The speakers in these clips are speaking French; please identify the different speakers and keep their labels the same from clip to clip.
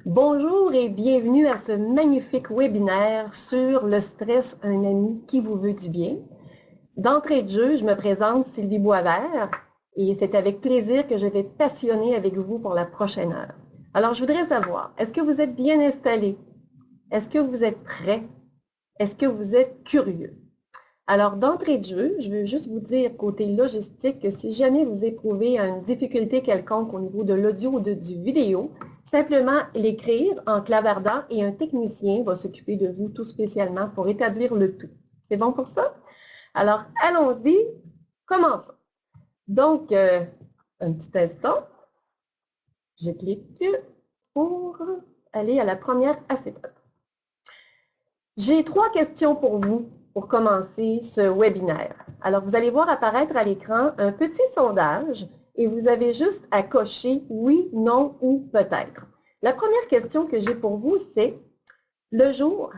Speaker 1: Bonjour et bienvenue à ce magnifique webinaire sur le stress, un ami qui vous veut du bien. D'entrée de jeu, je me présente Sylvie Boisvert et c'est avec plaisir que je vais passionner avec vous pour la prochaine heure. Alors, je voudrais savoir, est-ce que vous êtes bien installé? Est-ce que vous êtes prêt? Est-ce que vous êtes curieux? Alors, d'entrée de jeu, je veux juste vous dire, côté logistique, que si jamais vous éprouvez une difficulté quelconque au niveau de l'audio ou du vidéo, simplement l'écrire en clavardant et un technicien va s'occuper de vous tout spécialement pour établir le tout. C'est bon pour ça? Alors, allons-y, commençons. Donc, un petit instant, je clique pour aller à la première acétate. J'ai 3 questions pour vous pour commencer ce webinaire. Alors, vous allez voir apparaître à l'écran un petit sondage et vous avez juste à cocher oui, non ou peut-être. La première question que j'ai pour vous, c'est le jour,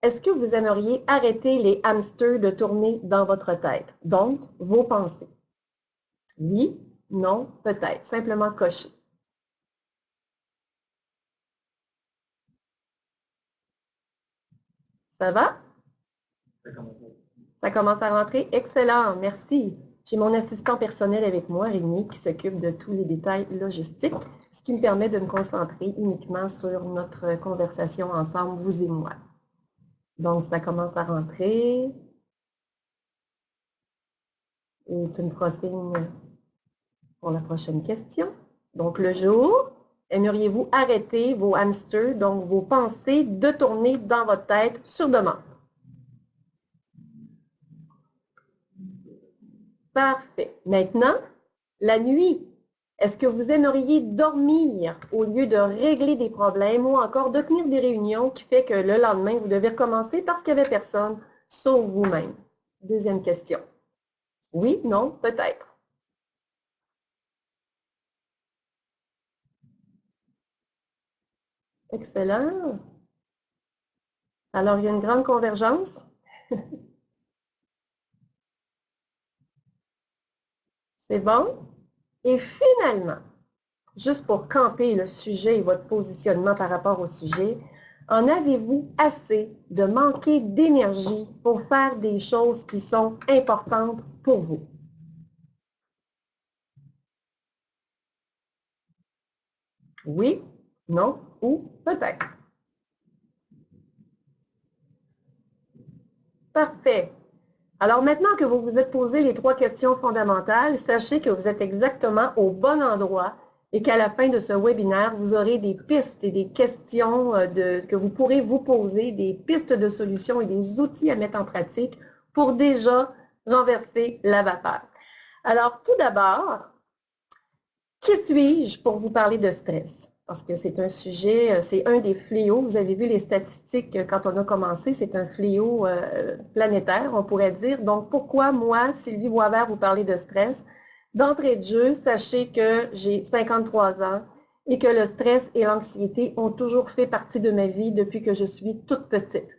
Speaker 1: est-ce que vous aimeriez arrêter les hamsters de tourner dans votre tête? Donc, vos pensées. Oui, non, peut-être. Simplement cocher. Ça va? Ça commence à rentrer? Excellent, merci. J'ai mon assistant personnel avec moi, Rémi, qui s'occupe de tous les détails logistiques, ce qui me permet de me concentrer uniquement sur notre conversation ensemble, vous et moi. Donc, ça commence à rentrer. Et tu me feras signe pour la prochaine question. Donc, le jour, aimeriez-vous arrêter vos hamsters, donc vos pensées, de tourner dans votre tête sur demande? Parfait. Maintenant, la nuit, est-ce que vous aimeriez dormir au lieu de régler des problèmes ou encore de tenir des réunions qui fait que le lendemain, vous devez recommencer parce qu'il n'y avait personne, sauf vous-même? Deuxième question. Oui, non, peut-être. Excellent. Alors, il y a une grande convergence. C'est bon? Et finalement, juste pour camper le sujet et votre positionnement par rapport au sujet, en avez-vous assez de manquer d'énergie pour faire des choses qui sont importantes pour vous? Oui, non ou peut-être. Parfait. Alors maintenant que vous vous êtes posé les 3 questions fondamentales, sachez que vous êtes exactement au bon endroit et qu'à la fin de ce webinaire, vous aurez des pistes et des questions que vous pourrez vous poser, des pistes de solutions et des outils à mettre en pratique pour déjà renverser la vapeur. Alors, tout d'abord, qui suis-je pour vous parler de stress? Parce que c'est un sujet, c'est un des fléaux. Vous avez vu les statistiques quand on a commencé, c'est un fléau planétaire, on pourrait dire. Donc, pourquoi moi, Sylvie Boisvert, vous parler de stress? D'entrée de jeu, sachez que j'ai 53 ans et que le stress et l'anxiété ont toujours fait partie de ma vie depuis que je suis toute petite.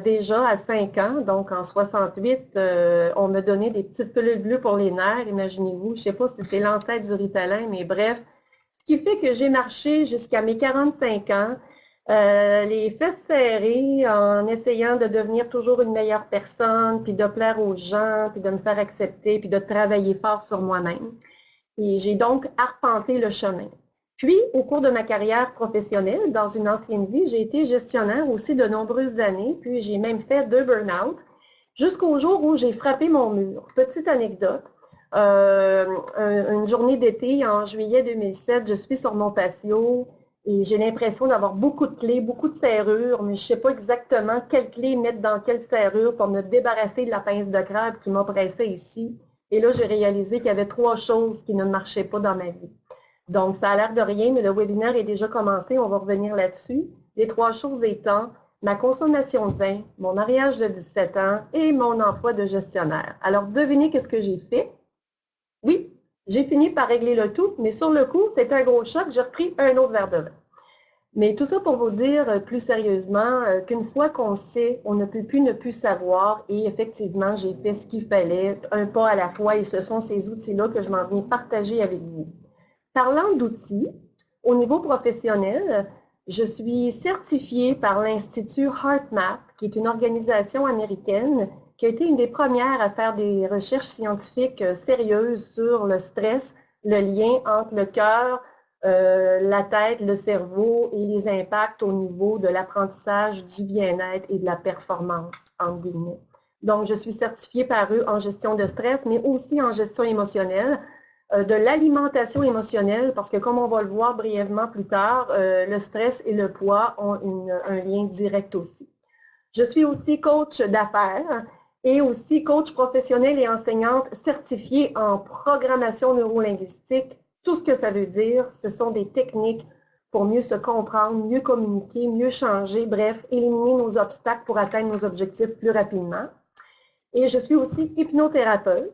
Speaker 1: Déjà à 5 ans, donc en 68, on me donnait des petites pilules bleues pour les nerfs, imaginez-vous. Je ne sais pas si c'est l'ancêtre du Ritalin, mais bref. Ce qui fait que j'ai marché jusqu'à mes 45 ans, les fesses serrées, en essayant de devenir toujours une meilleure personne, puis de plaire aux gens, puis de me faire accepter, puis de travailler fort sur moi-même. Et j'ai donc arpenté le chemin. Puis, au cours de ma carrière professionnelle, dans une ancienne vie, j'ai été gestionnaire aussi de nombreuses années, puis j'ai même fait 2 burn-out, jusqu'au jour où j'ai frappé mon mur. Petite anecdote, une journée d'été en juillet 2007, je suis sur mon patio et j'ai l'impression d'avoir beaucoup de clés, beaucoup de serrures, mais je ne sais pas exactement quelle clé mettre dans quelle serrure pour me débarrasser de la pince de crabe qui m'oppressait ici. Et là, j'ai réalisé qu'il y avait 3 choses qui ne marchaient pas dans ma vie. Donc, ça a l'air de rien, mais le webinaire est déjà commencé. On va revenir là-dessus. Les 3 choses étant ma consommation de vin, mon mariage de 17 ans et mon emploi de gestionnaire. Alors, devinez qu'est-ce que j'ai fait? Oui, j'ai fini par régler le tout, mais sur le coup, c'était un gros choc. J'ai repris un autre verre de vin. Mais tout ça pour vous dire plus sérieusement qu'une fois qu'on sait, on ne peut plus ne plus savoir. Et effectivement, j'ai fait ce qu'il fallait, un pas à la fois, et ce sont ces outils-là que je m'en viens partager avec vous. Parlant d'outils, au niveau professionnel, je suis certifiée par l'Institut HeartMath, qui est une organisation américaine qui a été une des premières à faire des recherches scientifiques sérieuses sur le stress, le lien entre le cœur, la tête, le cerveau et les impacts au niveau de l'apprentissage, du bien-être et de la performance, entre guillemets. Donc, je suis certifiée par eux en gestion de stress, mais aussi en gestion émotionnelle, de l'alimentation émotionnelle, parce que comme on va le voir brièvement plus tard, le stress et le poids ont un lien direct aussi. Je suis aussi coach d'affaires et aussi coach professionnel et enseignante certifiée en programmation neurolinguistique. Tout ce que ça veut dire, ce sont des techniques pour mieux se comprendre, mieux communiquer, mieux changer, bref, éliminer nos obstacles pour atteindre nos objectifs plus rapidement. Et je suis aussi hypnothérapeute.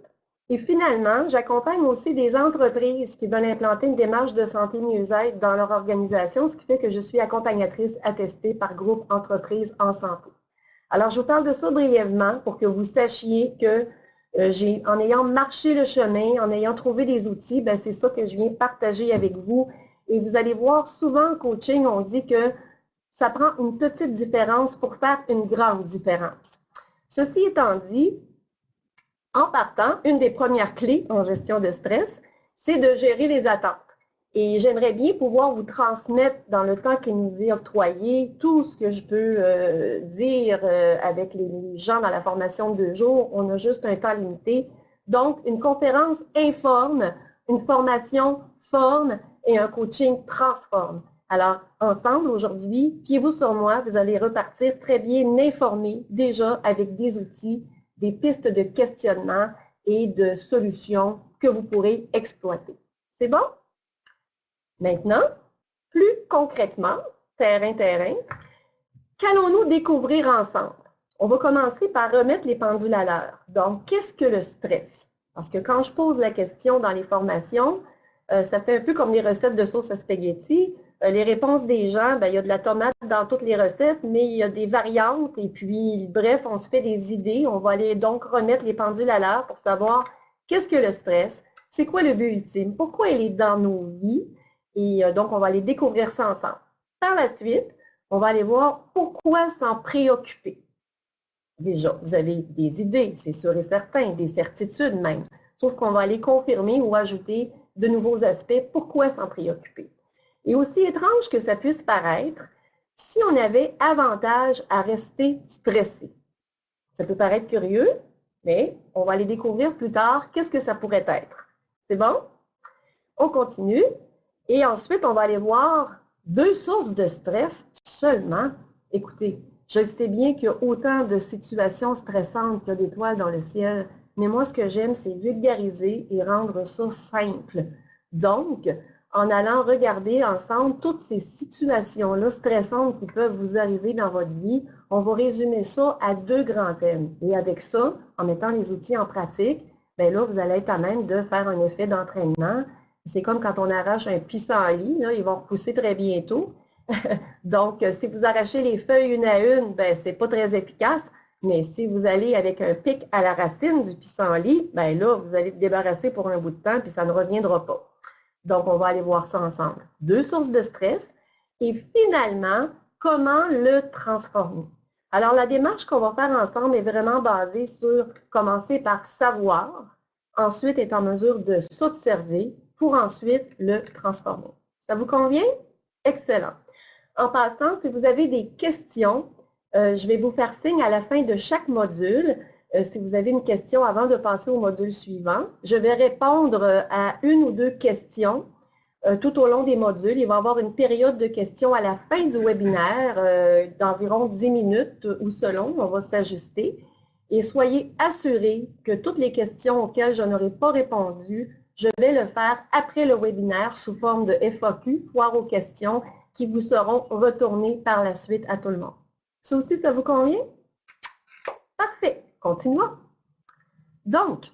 Speaker 1: Et finalement, j'accompagne aussi des entreprises qui veulent implanter une démarche de santé mieux-être dans leur organisation, ce qui fait que je suis accompagnatrice attestée par Groupe Entreprises en santé. Alors, je vous parle de ça brièvement pour que vous sachiez que en ayant marché le chemin, en ayant trouvé des outils, ben, c'est ça que je viens partager avec vous. Et vous allez voir, souvent en coaching, on dit que ça prend une petite différence pour faire une grande différence. Ceci étant dit, en partant, une des premières clés en gestion de stress, c'est de gérer les attentes. Et j'aimerais bien pouvoir vous transmettre dans le temps qui nous est octroyé tout ce que je peux dire avec les gens dans la formation de 2 jours. On a juste un temps limité. Donc, une conférence informe, une formation forme et un coaching transforme. Alors, ensemble, aujourd'hui, fiez-vous sur moi, vous allez repartir très bien informés déjà avec des outils, des pistes de questionnement et de solutions que vous pourrez exploiter. C'est bon? Maintenant, plus concrètement, terrain, qu'allons-nous découvrir ensemble? On va commencer par remettre les pendules à l'heure. Donc, qu'est-ce que le stress? Parce que quand je pose la question dans les formations, ça fait un peu comme les recettes de sauce à spaghetti. Les réponses des gens, ben, il y a de la tomate dans toutes les recettes, mais il y a des variantes. Et puis, bref, on se fait des idées. On va aller donc remettre les pendules à l'heure pour savoir qu'est-ce que le stress, c'est quoi le but ultime, pourquoi il est dans nos vies. Et donc, on va aller découvrir ça ensemble. Par la suite, on va aller voir pourquoi s'en préoccuper. Déjà, vous avez des idées, c'est sûr et certain, des certitudes même. Sauf qu'on va aller confirmer ou ajouter de nouveaux aspects. Pourquoi s'en préoccuper? Et aussi étrange que ça puisse paraître, si on avait avantage à rester stressé. Ça peut paraître curieux, mais on va aller découvrir plus tard qu'est-ce que ça pourrait être. C'est bon? On continue. Et ensuite, on va aller voir 2 sources de stress seulement. Écoutez, je sais bien qu'il y a autant de situations stressantes qu'il y a d'étoiles dans le ciel, mais moi, ce que j'aime, c'est vulgariser et rendre ça simple. Donc, en allant regarder ensemble toutes ces situations-là stressantes qui peuvent vous arriver dans votre vie, on va résumer ça à 2 grands thèmes. Et avec ça, en mettant les outils en pratique, bien là, vous allez être à même de faire un effet d'entraînement. C'est comme quand on arrache un pissenlit, là, ils vont repousser très bientôt. Donc, si vous arrachez les feuilles une à une, ben, c'est pas très efficace. Mais si vous allez avec un pic à la racine du pissenlit, ben là, vous allez vous débarrasser pour un bout de temps, puis ça ne reviendra pas. Donc, on va aller voir ça ensemble. 2 sources de stress. Et finalement, comment le transformer? Alors, la démarche qu'on va faire ensemble est vraiment basée sur commencer par savoir, ensuite être en mesure de s'observer pour ensuite le transformer. Ça vous convient? Excellent. En passant, si vous avez des questions, je vais vous faire signe à la fin de chaque module. Si vous avez une question avant de passer au module suivant, je vais répondre à 1 ou 2 questions tout au long des modules. Il va y avoir une période de questions à la fin du webinaire d'environ 10 minutes ou selon, on va s'ajuster. Et soyez assurés que toutes les questions auxquelles je n'aurai pas répondu, je vais le faire après le webinaire sous forme de FAQ, foire aux questions, qui vous seront retournées par la suite à tout le monde. Ça aussi, ça vous convient? Parfait. Continuons. Donc,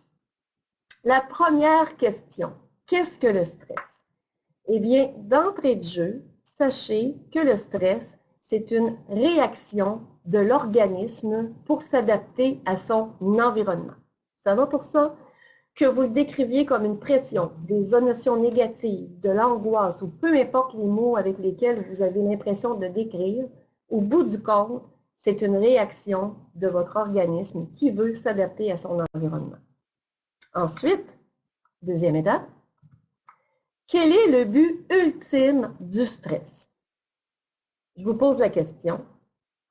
Speaker 1: la première question, qu'est-ce que le stress? Eh bien, d'entrée de jeu, sachez que le stress, c'est une réaction de l'organisme pour s'adapter à son environnement. Ça va pour ça? Que vous le décriviez comme une pression, des émotions négatives, de l'angoisse ou peu importe les mots avec lesquels vous avez l'impression de décrire, au bout du compte, c'est une réaction de votre organisme qui veut s'adapter à son environnement. Ensuite, deuxième étape, quel est le but ultime du stress? Je vous pose la question.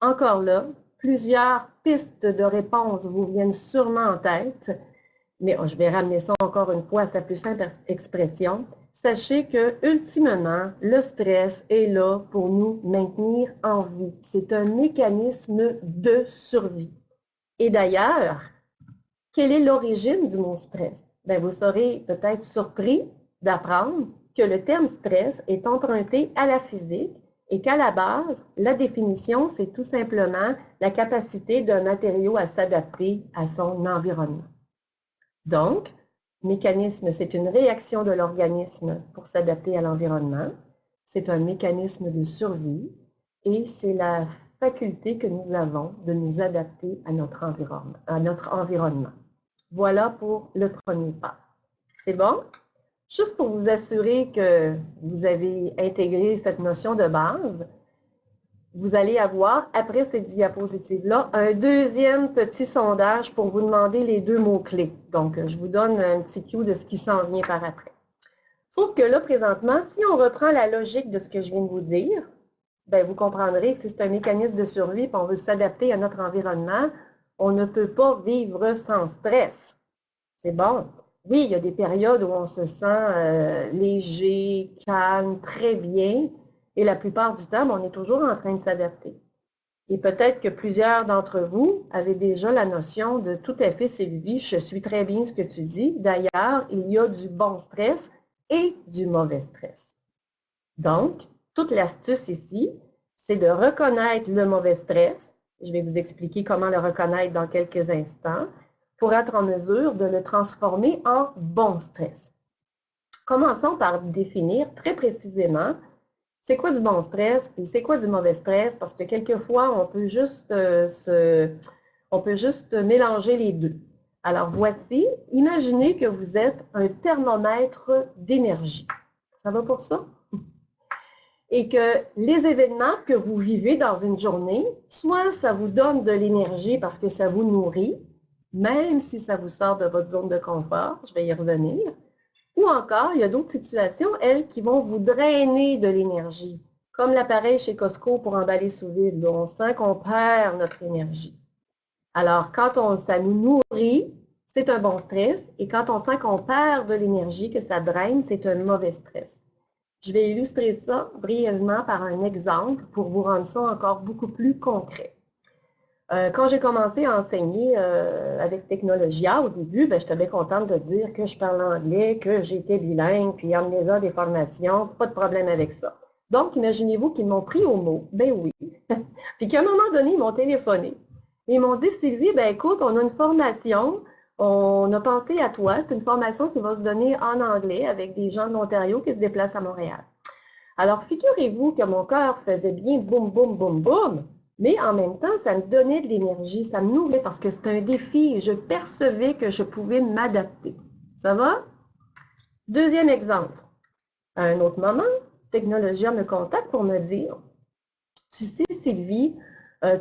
Speaker 1: Encore là, plusieurs pistes de réponse vous viennent sûrement en tête, mais je vais ramener ça encore une fois à sa plus simple expression. Sachez que, ultimement, le stress est là pour nous maintenir en vie. C'est un mécanisme de survie. Et d'ailleurs, quelle est l'origine du mot stress? Bien, vous serez peut-être surpris d'apprendre que le terme stress est emprunté à la physique et qu'à la base, la définition, c'est tout simplement la capacité d'un matériau à s'adapter à son environnement. Donc, mécanisme, c'est une réaction de l'organisme pour s'adapter à l'environnement. C'est un mécanisme de survie et c'est la faculté que nous avons de nous adapter à notre environnement. Voilà pour le premier pas. C'est bon? Juste pour vous assurer que vous avez intégré cette notion de base, vous allez avoir, après cette diapositive-là, un deuxième petit sondage pour vous demander les deux mots-clés. Donc, je vous donne un petit cue de ce qui s'en vient par après. Sauf que là, présentement, si on reprend la logique de ce que je viens de vous dire, bien, vous comprendrez que si c'est un mécanisme de survie et on veut s'adapter à notre environnement, on ne peut pas vivre sans stress. C'est bon. Oui, il y a des périodes où on se sent léger, calme, très bien, et la plupart du temps, on est toujours en train de s'adapter. Et peut-être que plusieurs d'entre vous avaient déjà la notion de tout à fait, Sylvie, je suis très bien ce que tu dis. D'ailleurs, il y a du bon stress et du mauvais stress. Donc, toute l'astuce ici, c'est de reconnaître le mauvais stress. Je vais vous expliquer comment le reconnaître dans quelques instants pour être en mesure de le transformer en bon stress. Commençons par définir très précisément c'est quoi du bon stress puis c'est quoi du mauvais stress parce que quelquefois, on peut juste mélanger les deux. Alors voici, imaginez que vous êtes un thermomètre d'énergie. Ça va pour ça? Et que les événements que vous vivez dans une journée, soit ça vous donne de l'énergie parce que ça vous nourrit, même si ça vous sort de votre zone de confort, je vais y revenir, ou encore, il y a d'autres situations, elles, qui vont vous drainer de l'énergie, comme l'appareil chez Costco pour emballer sous vide. On sent qu'on perd notre énergie. Alors, quand ça nous nourrit, c'est un bon stress, et quand on sent qu'on perd de l'énergie, que ça draine, c'est un mauvais stress. Je vais illustrer ça brièvement par un exemple pour vous rendre ça encore beaucoup plus concret. Quand j'ai commencé à enseigner avec Technologia au début, ben, j'étais bien contente de dire que je parle anglais, que j'étais bilingue, puis en me faisant des formations, pas de problème avec ça. Donc, imaginez-vous qu'ils m'ont pris au mot, ben oui, puis qu'à un moment donné, ils m'ont téléphoné. Ils m'ont dit, Sylvie, ben écoute, on a une formation, on a pensé à toi, c'est une formation qui va se donner en anglais avec des gens de l'Ontario qui se déplacent à Montréal. Alors, figurez-vous que mon cœur faisait bien boum, boum, boum, boum, mais en même temps, ça me donnait de l'énergie, ça me nourrit parce que c'était un défi et je percevais que je pouvais m'adapter. Ça va? Deuxième exemple. À un autre moment, Technologia me contacte pour me dire, tu sais, Sylvie,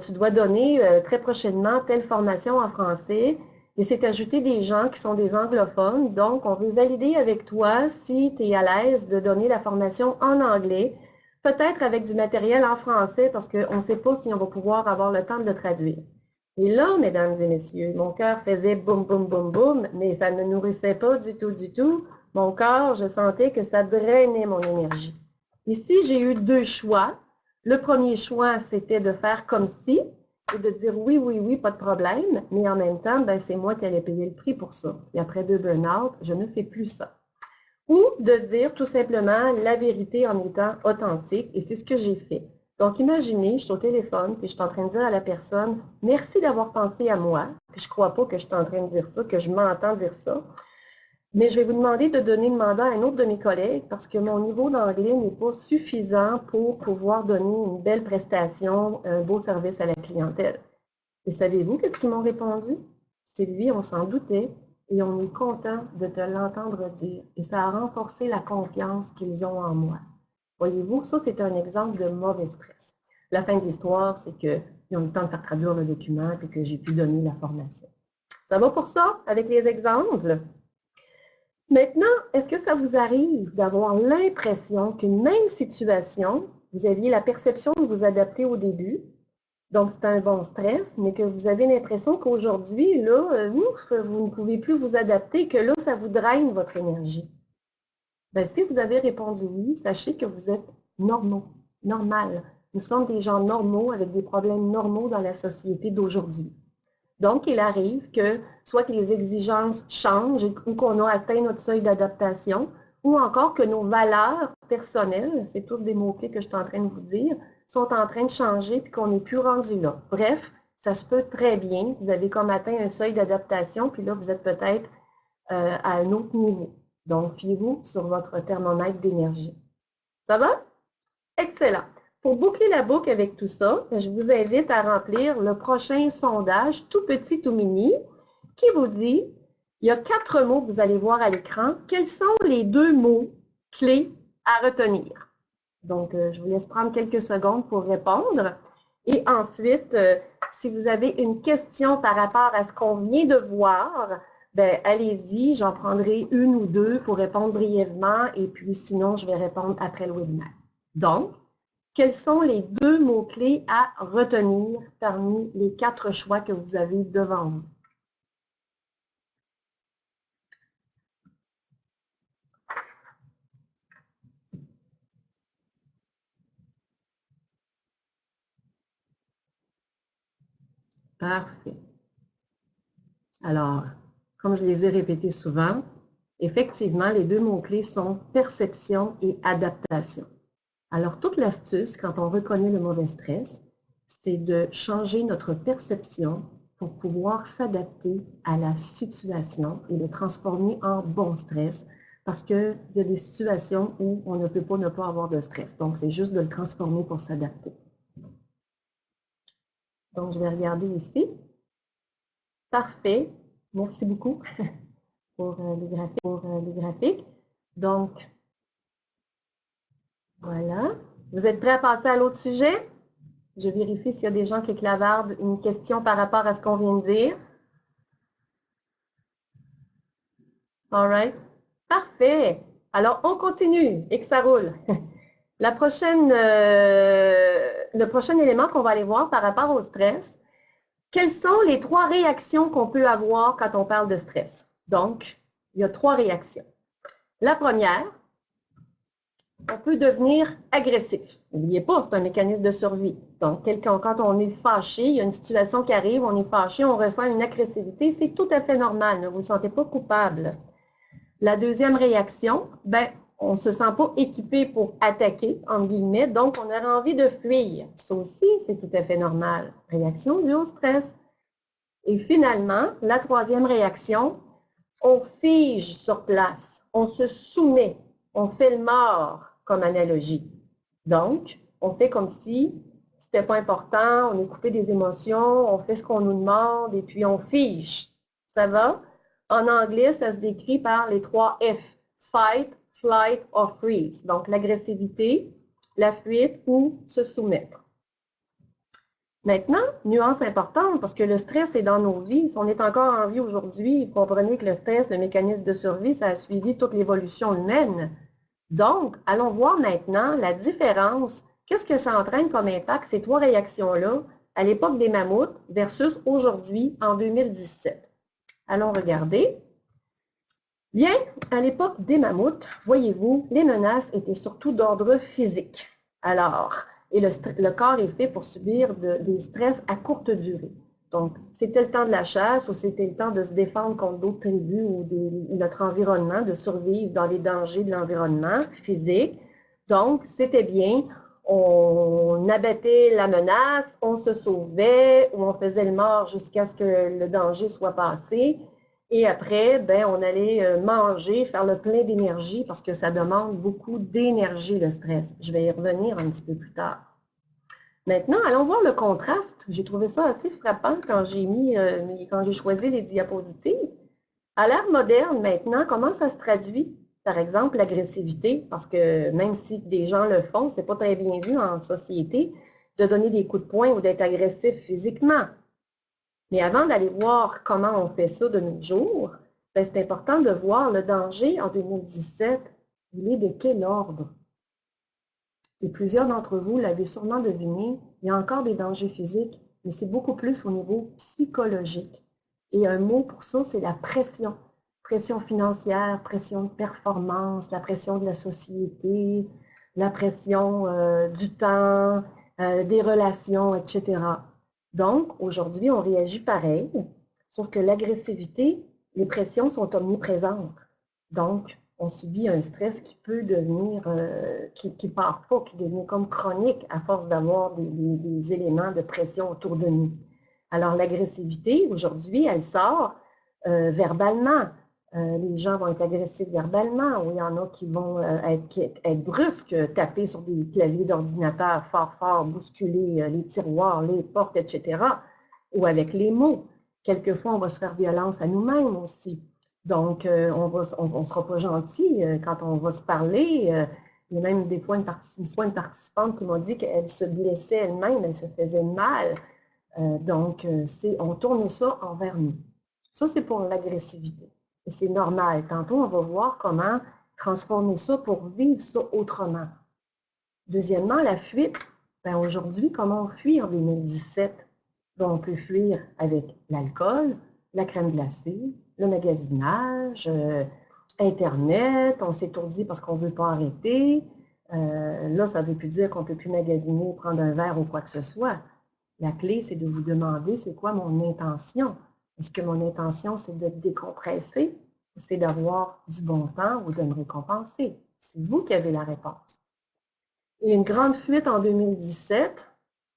Speaker 1: tu dois donner très prochainement telle formation en français et c'est ajouter des gens qui sont des anglophones. Donc, on veut valider avec toi si tu es à l'aise de donner la formation en anglais, peut-être avec du matériel en français parce qu'on ne sait pas si on va pouvoir avoir le temps de le traduire. Et là, mesdames et messieurs, mon cœur faisait boum, boum, boum, boum, mais ça ne me nourrissait pas du tout, du tout. Mon corps, je sentais que ça drainait mon énergie. Ici, j'ai eu deux choix. Le premier choix, c'était de faire comme si et de dire oui, oui, oui, pas de problème, mais en même temps, ben, c'est moi qui allais payer le prix pour ça. Et après 2 burn-out, je ne fais plus ça. Ou de dire tout simplement la vérité en étant authentique, et c'est ce que j'ai fait. Donc, imaginez, je suis au téléphone, puis je suis en train de dire à la personne, merci d'avoir pensé à moi, puis je ne crois pas que je suis en train de dire ça, que je m'entends dire ça. Mais je vais vous demander de donner le mandat à un autre de mes collègues parce que mon niveau d'anglais n'est pas suffisant pour pouvoir donner une belle prestation, un beau service à la clientèle. Et savez-vous qu'est-ce qu'ils m'ont répondu? Sylvie, on s'en doutait et on est content de te l'entendre dire. Et ça a renforcé la confiance qu'ils ont en moi. Voyez-vous, ça, c'est un exemple de mauvais stress. La fin de l'histoire, c'est qu'ils ont eu le temps de faire traduire le document et que j'ai pu donner la formation. Ça va pour ça, avec les exemples? Maintenant, est-ce que ça vous arrive d'avoir l'impression qu'une même situation, vous aviez la perception de vous adapter au début, donc c'est un bon stress, mais que vous avez l'impression qu'aujourd'hui, là, ouf, vous ne pouvez plus vous adapter, que là, ça vous draine votre énergie? Bien, si vous avez répondu oui, sachez que vous êtes normaux, normal. Nous sommes des gens normaux avec des problèmes normaux dans la société d'aujourd'hui. Donc, il arrive que soit que les exigences changent ou qu'on a atteint notre seuil d'adaptation, ou encore que nos valeurs personnelles, c'est tous des mots-clés que je suis en train de vous dire, sont en train de changer puis qu'on n'est plus rendu là. Bref, ça se peut très bien. Vous avez comme atteint un seuil d'adaptation, puis là, vous êtes peut-être à un autre niveau. Donc, fiez-vous sur votre thermomètre d'énergie. Ça va? Excellent. Pour boucler la boucle avec tout ça, je vous invite à remplir le prochain sondage, tout petit, tout mini, qui vous dit, il y a 4 mots que vous allez voir à l'écran. Quels sont les 2 mots clés à retenir? Donc, je vous laisse prendre quelques secondes pour répondre. Et ensuite, si vous avez une question par rapport à ce qu'on vient de voir, ben, allez-y, j'en prendrai 1 ou 2 pour répondre brièvement et puis sinon, je vais répondre après le webinaire. Donc, quels sont les 2 mots-clés à retenir parmi les 4 choix que vous avez devant vous? Parfait. Alors, comme je les ai répétés souvent, effectivement, les 2 mots-clés sont perception et adaptation. Alors, toute l'astuce, quand on reconnaît le mauvais stress, c'est de changer notre perception pour pouvoir s'adapter à la situation et le transformer en bon stress parce qu'il y a des situations où on ne peut pas ne pas avoir de stress. Donc, c'est juste de le transformer pour s'adapter. Donc, je vais regarder ici. Parfait. Merci beaucoup pour les graphiques. Donc, voilà. Vous êtes prêts à passer à l'autre sujet? Je vérifie s'il y a des gens qui clavardent une question par rapport à ce qu'on vient de dire. All right. Parfait. Alors, on continue et que ça roule. Le prochain élément qu'on va aller voir par rapport au stress, quelles sont les 3 réactions qu'on peut avoir quand on parle de stress? Donc, il y a 3 réactions. La première, on peut devenir agressif. N'oubliez pas, c'est un mécanisme de survie. Donc, quand on est fâché, il y a une situation qui arrive, on est fâché, on ressent une agressivité, c'est tout à fait normal, ne vous sentez pas coupable. La deuxième réaction, ben, on ne se sent pas équipé pour attaquer, entre guillemets, donc on aurait envie de fuir. Ça aussi, c'est tout à fait normal. Réaction due au stress. Et finalement, la troisième réaction, on fige sur place, on se soumet, on fait le mort comme analogie. Donc, on fait comme si c'était pas important, on est coupé des émotions, on fait ce qu'on nous demande et puis on fige. Ça va? En anglais, ça se décrit par les 3 F. Fight, flight or freeze. Donc, l'agressivité, la fuite ou se soumettre. Maintenant, nuance importante, parce que le stress est dans nos vies. Si on est encore en vie aujourd'hui, comprenez que le stress, le mécanisme de survie, ça a suivi toute l'évolution humaine. Donc, allons voir maintenant la différence. Qu'est-ce que ça entraîne comme impact, ces 3 réactions-là, à l'époque des mammouths versus aujourd'hui, en 2017? Allons regarder. Bien, à l'époque des mammouths, voyez-vous, les menaces étaient surtout d'ordre physique. Alors, et le corps est fait pour subir des stress à courte durée. Donc, c'était le temps de la chasse ou c'était le temps de se défendre contre d'autres tribus ou notre environnement, de survivre dans les dangers de l'environnement physique. Donc, c'était bien, on abattait la menace, on se sauvait ou on faisait le mort jusqu'à ce que le danger soit passé. Et après, ben, on allait manger, faire le plein d'énergie parce que ça demande beaucoup d'énergie, le stress. Je vais y revenir un petit peu plus tard. Maintenant, allons voir le contraste. J'ai trouvé ça assez frappant quand j'ai choisi les diapositives. À l'ère moderne, maintenant, comment ça se traduit? Par exemple, l'agressivité, parce que même si des gens le font, c'est pas très bien vu en société de donner des coups de poing ou d'être agressif physiquement. Mais avant d'aller voir comment on fait ça de nos jours, ben, c'est important de voir le danger en 2017. Il est de quel ordre? Et plusieurs d'entre vous l'avez sûrement deviné, il y a encore des dangers physiques, mais c'est beaucoup plus au niveau psychologique. Et un mot pour ça, c'est la pression. Pression financière, pression de performance, la pression de la société, la pression du temps, des relations, etc. Donc, aujourd'hui, on réagit pareil, sauf que l'agressivité, les pressions sont omniprésentes. Donc, on subit un stress qui peut devenir, qui ne part pas, qui devient comme chronique à force d'avoir des éléments de pression autour de nous. Alors, l'agressivité, aujourd'hui, elle sort verbalement. Les gens vont être agressifs verbalement, ou il y en a qui vont être brusques, taper sur des claviers d'ordinateur fort, fort, bousculer les tiroirs, les portes, etc., ou avec les mots. Quelquefois, on va se faire violence à nous-mêmes aussi. Donc, on ne sera pas gentil quand on va se parler. Il y a même des fois une participante qui m'a dit qu'elle se blessait elle-même, elle se faisait mal. Donc, on tourne ça envers nous. Ça, c'est pour l'agressivité. Et c'est normal. Tantôt, on va voir comment transformer ça pour vivre ça autrement. Deuxièmement, la fuite. Ben, aujourd'hui, comment on fuit en 2017? Ben, on peut fuir avec l'alcool, la crème glacée, le magasinage, Internet, on s'étourdit parce qu'on ne veut pas arrêter. Là, ça ne veut plus dire qu'on ne peut plus magasiner, prendre un verre ou quoi que ce soit. La clé, c'est de vous demander, c'est quoi mon intention? Est-ce que mon intention, c'est de décompresser? C'est d'avoir du bon temps ou de me récompenser? C'est vous qui avez la réponse. Et une grande fuite en 2017,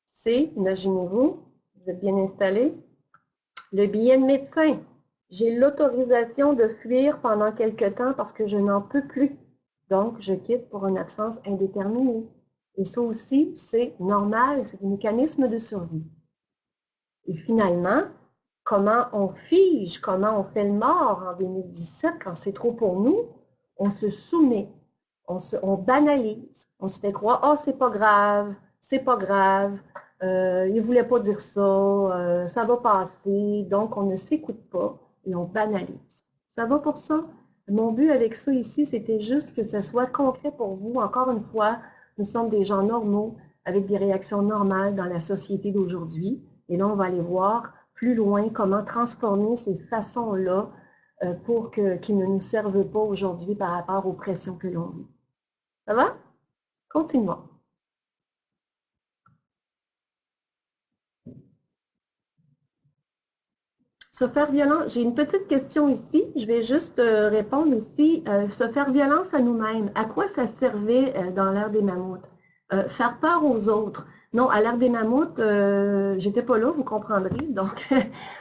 Speaker 1: c'est, imaginez-vous, vous êtes bien installé, le billet de médecin. J'ai l'autorisation de fuir pendant quelque temps parce que je n'en peux plus. Donc, je quitte pour une absence indéterminée. Et ça aussi, c'est normal, c'est un mécanisme de survie. Et finalement, comment on fige, comment on fait le mort en 2017 quand c'est trop pour nous? On se soumet, on banalise, on se fait croire, oh, c'est pas grave, il ne voulait pas dire ça, ça va passer, donc on ne s'écoute pas et on banalise. Ça va pour ça? Mon but avec ça ici, c'était juste que ce soit concret pour vous. Encore une fois, nous sommes des gens normaux avec des réactions normales dans la société d'aujourd'hui. Et là, on va aller voir plus loin comment transformer ces façons-là pour qu'ils ne nous servent pas aujourd'hui par rapport aux pressions que l'on vit. Ça va? Continuons. Se faire violence, j'ai une petite question ici, je vais juste répondre ici. Se faire violence à nous-mêmes, à quoi ça servait dans l'ère des mammouths? Faire peur aux autres. Non, à l'ère des mammouths, j'étais pas là, vous comprendrez. Donc,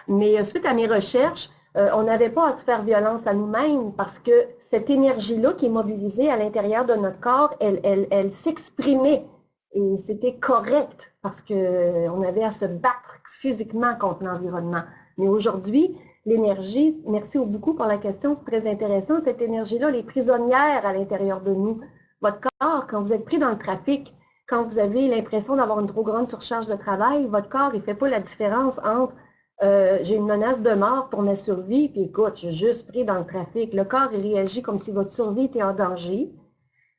Speaker 1: mais suite à mes recherches, on n'avait pas à se faire violence à nous-mêmes parce que cette énergie-là qui est mobilisée à l'intérieur de notre corps, elle s'exprimait. Et c'était correct parce qu'on avait à se battre physiquement contre l'environnement. Mais aujourd'hui, l'énergie, merci beaucoup pour la question, c'est très intéressant, cette énergie-là, elle est prisonnière à l'intérieur de nous. Votre corps, quand vous êtes pris dans le trafic, quand vous avez l'impression d'avoir une trop grande surcharge de travail, votre corps, il ne fait pas la différence entre j'ai une menace de mort pour ma survie, puis écoute, je suis juste pris dans le trafic. Le corps, il réagit comme si votre survie était en danger.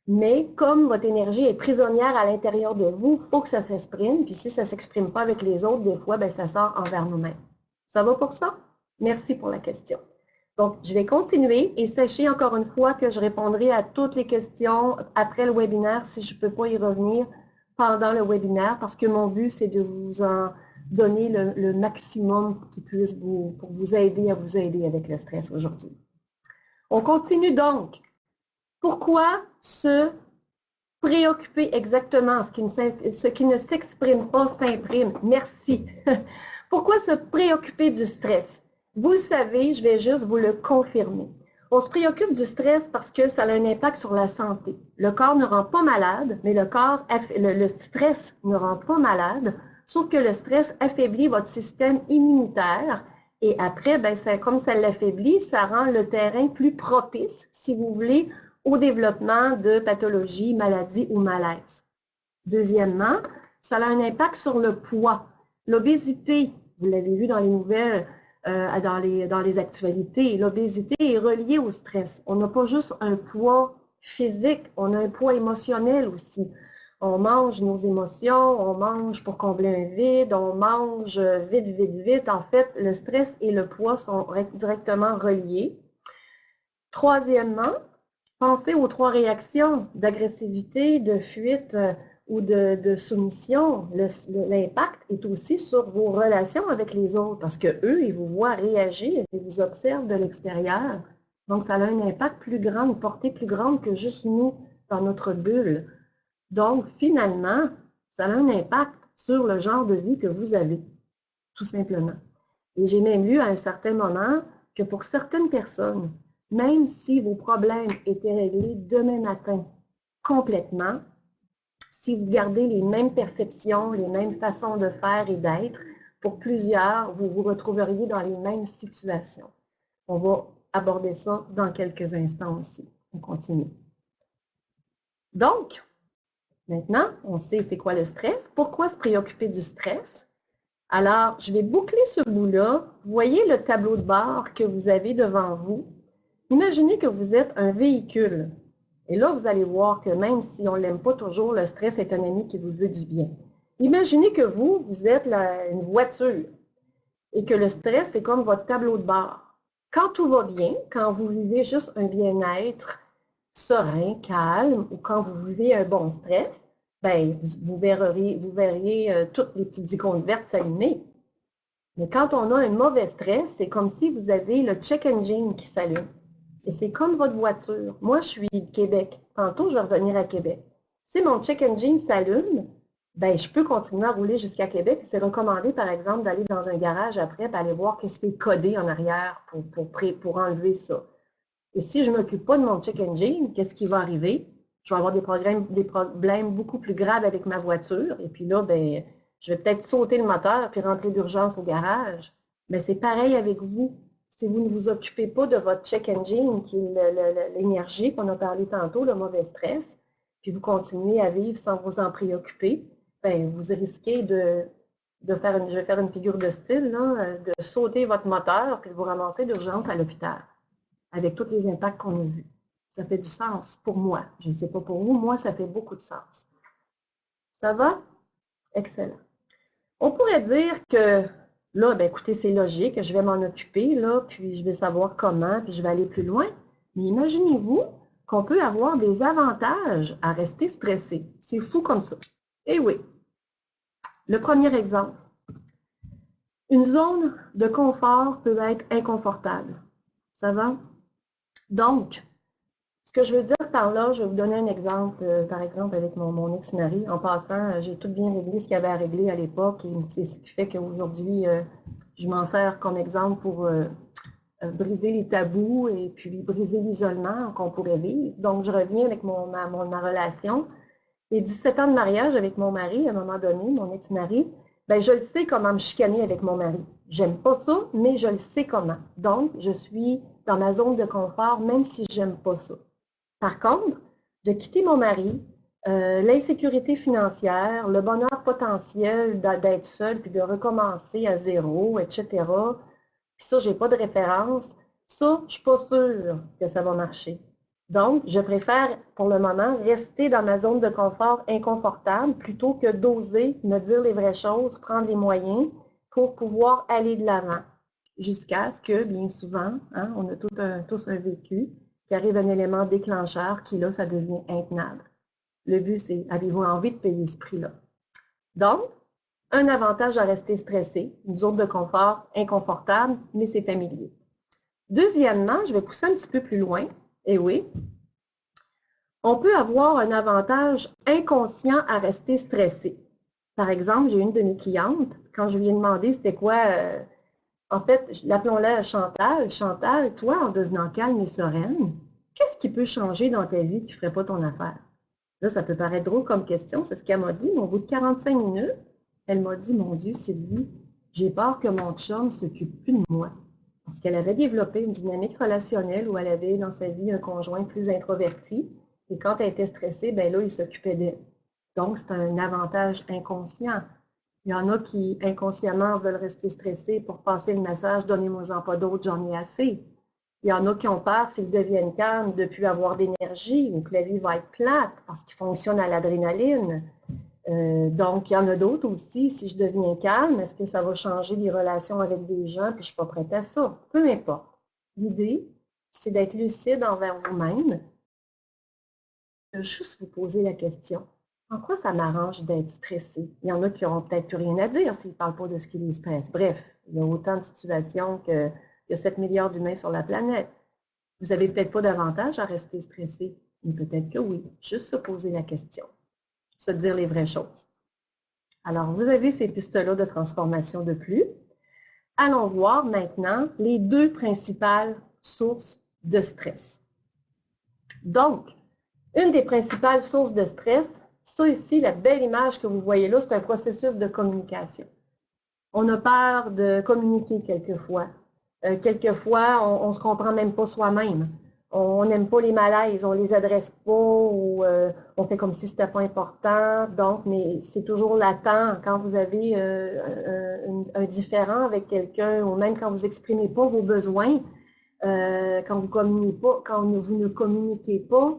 Speaker 1: Mais comme votre énergie est prisonnière à l'intérieur de vous, il faut que ça s'exprime. Puis si ça ne s'exprime pas avec les autres, des fois, ben, ça sort envers nous-mêmes. Ça va pour ça? Merci pour la question. Donc, je vais continuer et sachez encore une fois que je répondrai à toutes les questions après le webinaire si je ne peux pas y revenir pendant le webinaire parce que mon but, c'est de vous en donner le maximum qui puisse pour vous aider à vous aider avec le stress aujourd'hui. On continue donc. Pourquoi se préoccuper exactement? Ce qui ne s'exprime pas s'imprime. Merci. Pourquoi se préoccuper du stress? Vous le savez, je vais juste vous le confirmer. On se préoccupe du stress parce que ça a un impact sur la santé. Le corps ne rend pas malade, mais le stress ne rend pas malade, sauf que le stress affaiblit votre système immunitaire et après, ben, comme ça l'affaiblit, ça rend le terrain plus propice, si vous voulez, au développement de pathologies, maladies ou malaises. Deuxièmement, ça a un impact sur le poids. L'obésité, vous l'avez vu dans les nouvelles, dans les actualités, l'obésité est reliée au stress. On n'a pas juste un poids physique, on a un poids émotionnel aussi. On mange nos émotions, on mange pour combler un vide, on mange vite, vite, vite. En fait, le stress et le poids sont directement reliés. Troisièmement, pensez aux 3 réactions d'agressivité, de fuite ou de soumission. L'impact est aussi sur vos relations avec les autres parce qu'eux, ils vous voient réagir, ils vous observent de l'extérieur. Donc, ça a un impact plus grand, une portée plus grande que juste nous dans notre bulle. Donc, finalement, ça a un impact sur le genre de vie que vous avez, tout simplement. Et j'ai même lu à un certain moment que pour certaines personnes, même si vos problèmes étaient réglés demain matin complètement, si vous gardez les mêmes perceptions, les mêmes façons de faire et d'être, pour plusieurs, vous vous retrouveriez dans les mêmes situations. On va aborder ça dans quelques instants aussi. On continue. Donc, maintenant, on sait c'est quoi le stress. Pourquoi se préoccuper du stress? Alors, je vais boucler ce bout-là. Vous voyez le tableau de bord que vous avez devant vous. Imaginez que vous êtes un véhicule. Et là, vous allez voir que même si on ne l'aime pas toujours, le stress est un ami qui vous veut du bien. Imaginez que vous êtes une voiture et que le stress est comme votre tableau de bord. Quand tout va bien, quand vous vivez juste un bien-être serein, calme, ou quand vous vivez un bon stress, ben, vous verriez toutes les petites icônes vertes s'allumer. Mais quand on a un mauvais stress, c'est comme si vous avez le check engine qui s'allume. Et c'est comme votre voiture. Moi, je suis de Québec. Tantôt, je vais revenir à Québec. Si mon check engine s'allume, ben, je peux continuer à rouler jusqu'à Québec. C'est recommandé, par exemple, d'aller dans un garage après et aller voir qu'est-ce qui est codé en arrière pour enlever ça. Et si je ne m'occupe pas de mon check engine, qu'est-ce qui va arriver? Je vais avoir des problèmes beaucoup plus graves avec ma voiture. Et puis là, ben, je vais peut-être sauter le moteur puis rentrer d'urgence au garage. Mais c'est pareil avec vous. Si vous ne vous occupez pas de votre check engine, qui est l'énergie qu'on a parlé tantôt, le mauvais stress, puis vous continuez à vivre sans vous en préoccuper, ben, vous risquez je vais faire une figure de style, là, de sauter votre moteur puis de vous ramasser d'urgence à l'hôpital avec tous les impacts qu'on a vus. Ça fait du sens pour moi. Je ne sais pas pour vous, moi, ça fait beaucoup de sens. Ça va? Excellent. On pourrait dire que là, ben, écoutez, c'est logique, je vais m'en occuper, là, puis je vais savoir comment, puis je vais aller plus loin. Mais imaginez-vous qu'on peut avoir des avantages à rester stressé. C'est fou comme ça. Eh oui. Le premier exemple. Une zone de confort peut être inconfortable. Ça va? Donc, ce que je veux dire par là, je vais vous donner un exemple, par exemple avec mon ex-mari. En passant, j'ai tout bien réglé ce qu'il y avait à régler à l'époque et c'est ce qui fait qu'aujourd'hui, je m'en sers comme exemple pour briser les tabous et puis briser l'isolement qu'on pourrait vivre. Donc, je reviens avec ma relation. Et 17 ans de mariage avec mon mari, à un moment donné, mon ex-mari, ben, je le sais comment me chicaner avec mon mari. J'aime pas ça, mais je le sais comment. Donc, je suis dans ma zone de confort, même si j'aime pas ça. Par contre, de quitter mon mari, l'insécurité financière, le bonheur potentiel d'être seul, puis de recommencer à zéro, etc. Puis ça, j'ai pas de référence. Ça, je suis pas sûre que ça va marcher. Donc, je préfère, pour le moment, rester dans ma zone de confort inconfortable plutôt que d'oser me dire les vraies choses, prendre les moyens pour pouvoir aller de l'avant. Jusqu'à ce que, bien souvent, hein, on a tous un vécu, qui arrive un élément déclencheur qui, là, ça devient intenable. Le but, c'est, avez-vous envie de payer ce prix-là? Donc, un avantage à rester stressé, une zone de confort inconfortable, mais c'est familier. Deuxièmement, je vais pousser un petit peu plus loin. Et oui, on peut avoir un avantage inconscient à rester stressé. Par exemple, j'ai une de mes clientes, quand je lui ai demandé c'était quoi En fait, l'appelons-la Chantal. Chantal, toi, en devenant calme et sereine, qu'est-ce qui peut changer dans ta vie qui ne ferait pas ton affaire? Là, ça peut paraître drôle comme question, c'est ce qu'elle m'a dit, mais au bout de 45 minutes, elle m'a dit, mon Dieu, Sylvie, j'ai peur que mon chum ne s'occupe plus de moi. Parce qu'elle avait développé une dynamique relationnelle où elle avait dans sa vie un conjoint plus introverti. Et quand elle était stressée, ben là, il s'occupait d'elle. Donc, c'est un avantage inconscient. Il y en a qui, inconsciemment, veulent rester stressés pour passer le message « Donnez-moi-en pas d'autres, j'en ai assez ». Il y en a qui ont peur, s'ils deviennent calmes, de ne plus avoir d'énergie ou que la vie va être plate parce qu'ils fonctionnent à l'adrénaline. Donc, il y en a d'autres aussi, si je deviens calme, est-ce que ça va changer les relations avec des gens puis je ne suis pas prête à ça? Peu importe. L'idée, c'est d'être lucide envers vous-même, de juste vous poser la question. En quoi ça m'arrange d'être stressé? Il y en a qui n'auront peut-être plus rien à dire s'ils ne parlent pas de ce qui les stresse. Bref, il y a autant de situations qu'il y a 7 milliards d'humains sur la planète. Vous n'avez peut-être pas d'avantage à rester stressé, mais peut-être que oui. Juste se poser la question. Se dire les vraies choses. Alors, vous avez ces pistes-là de transformation de plus. Allons voir maintenant les deux principales sources de stress. Donc, une des principales sources de stress, ça ici, la belle image que vous voyez là, c'est un processus de communication. On a peur de communiquer quelquefois. Quelquefois, on ne se comprend même pas soi-même. On n'aime pas les malaises, on ne les adresse pas ou on fait comme si ce n'était pas important. Donc, mais c'est toujours latent quand vous avez un différend avec quelqu'un ou même quand vous n'exprimez pas vos besoins, quand vous ne communiquez pas,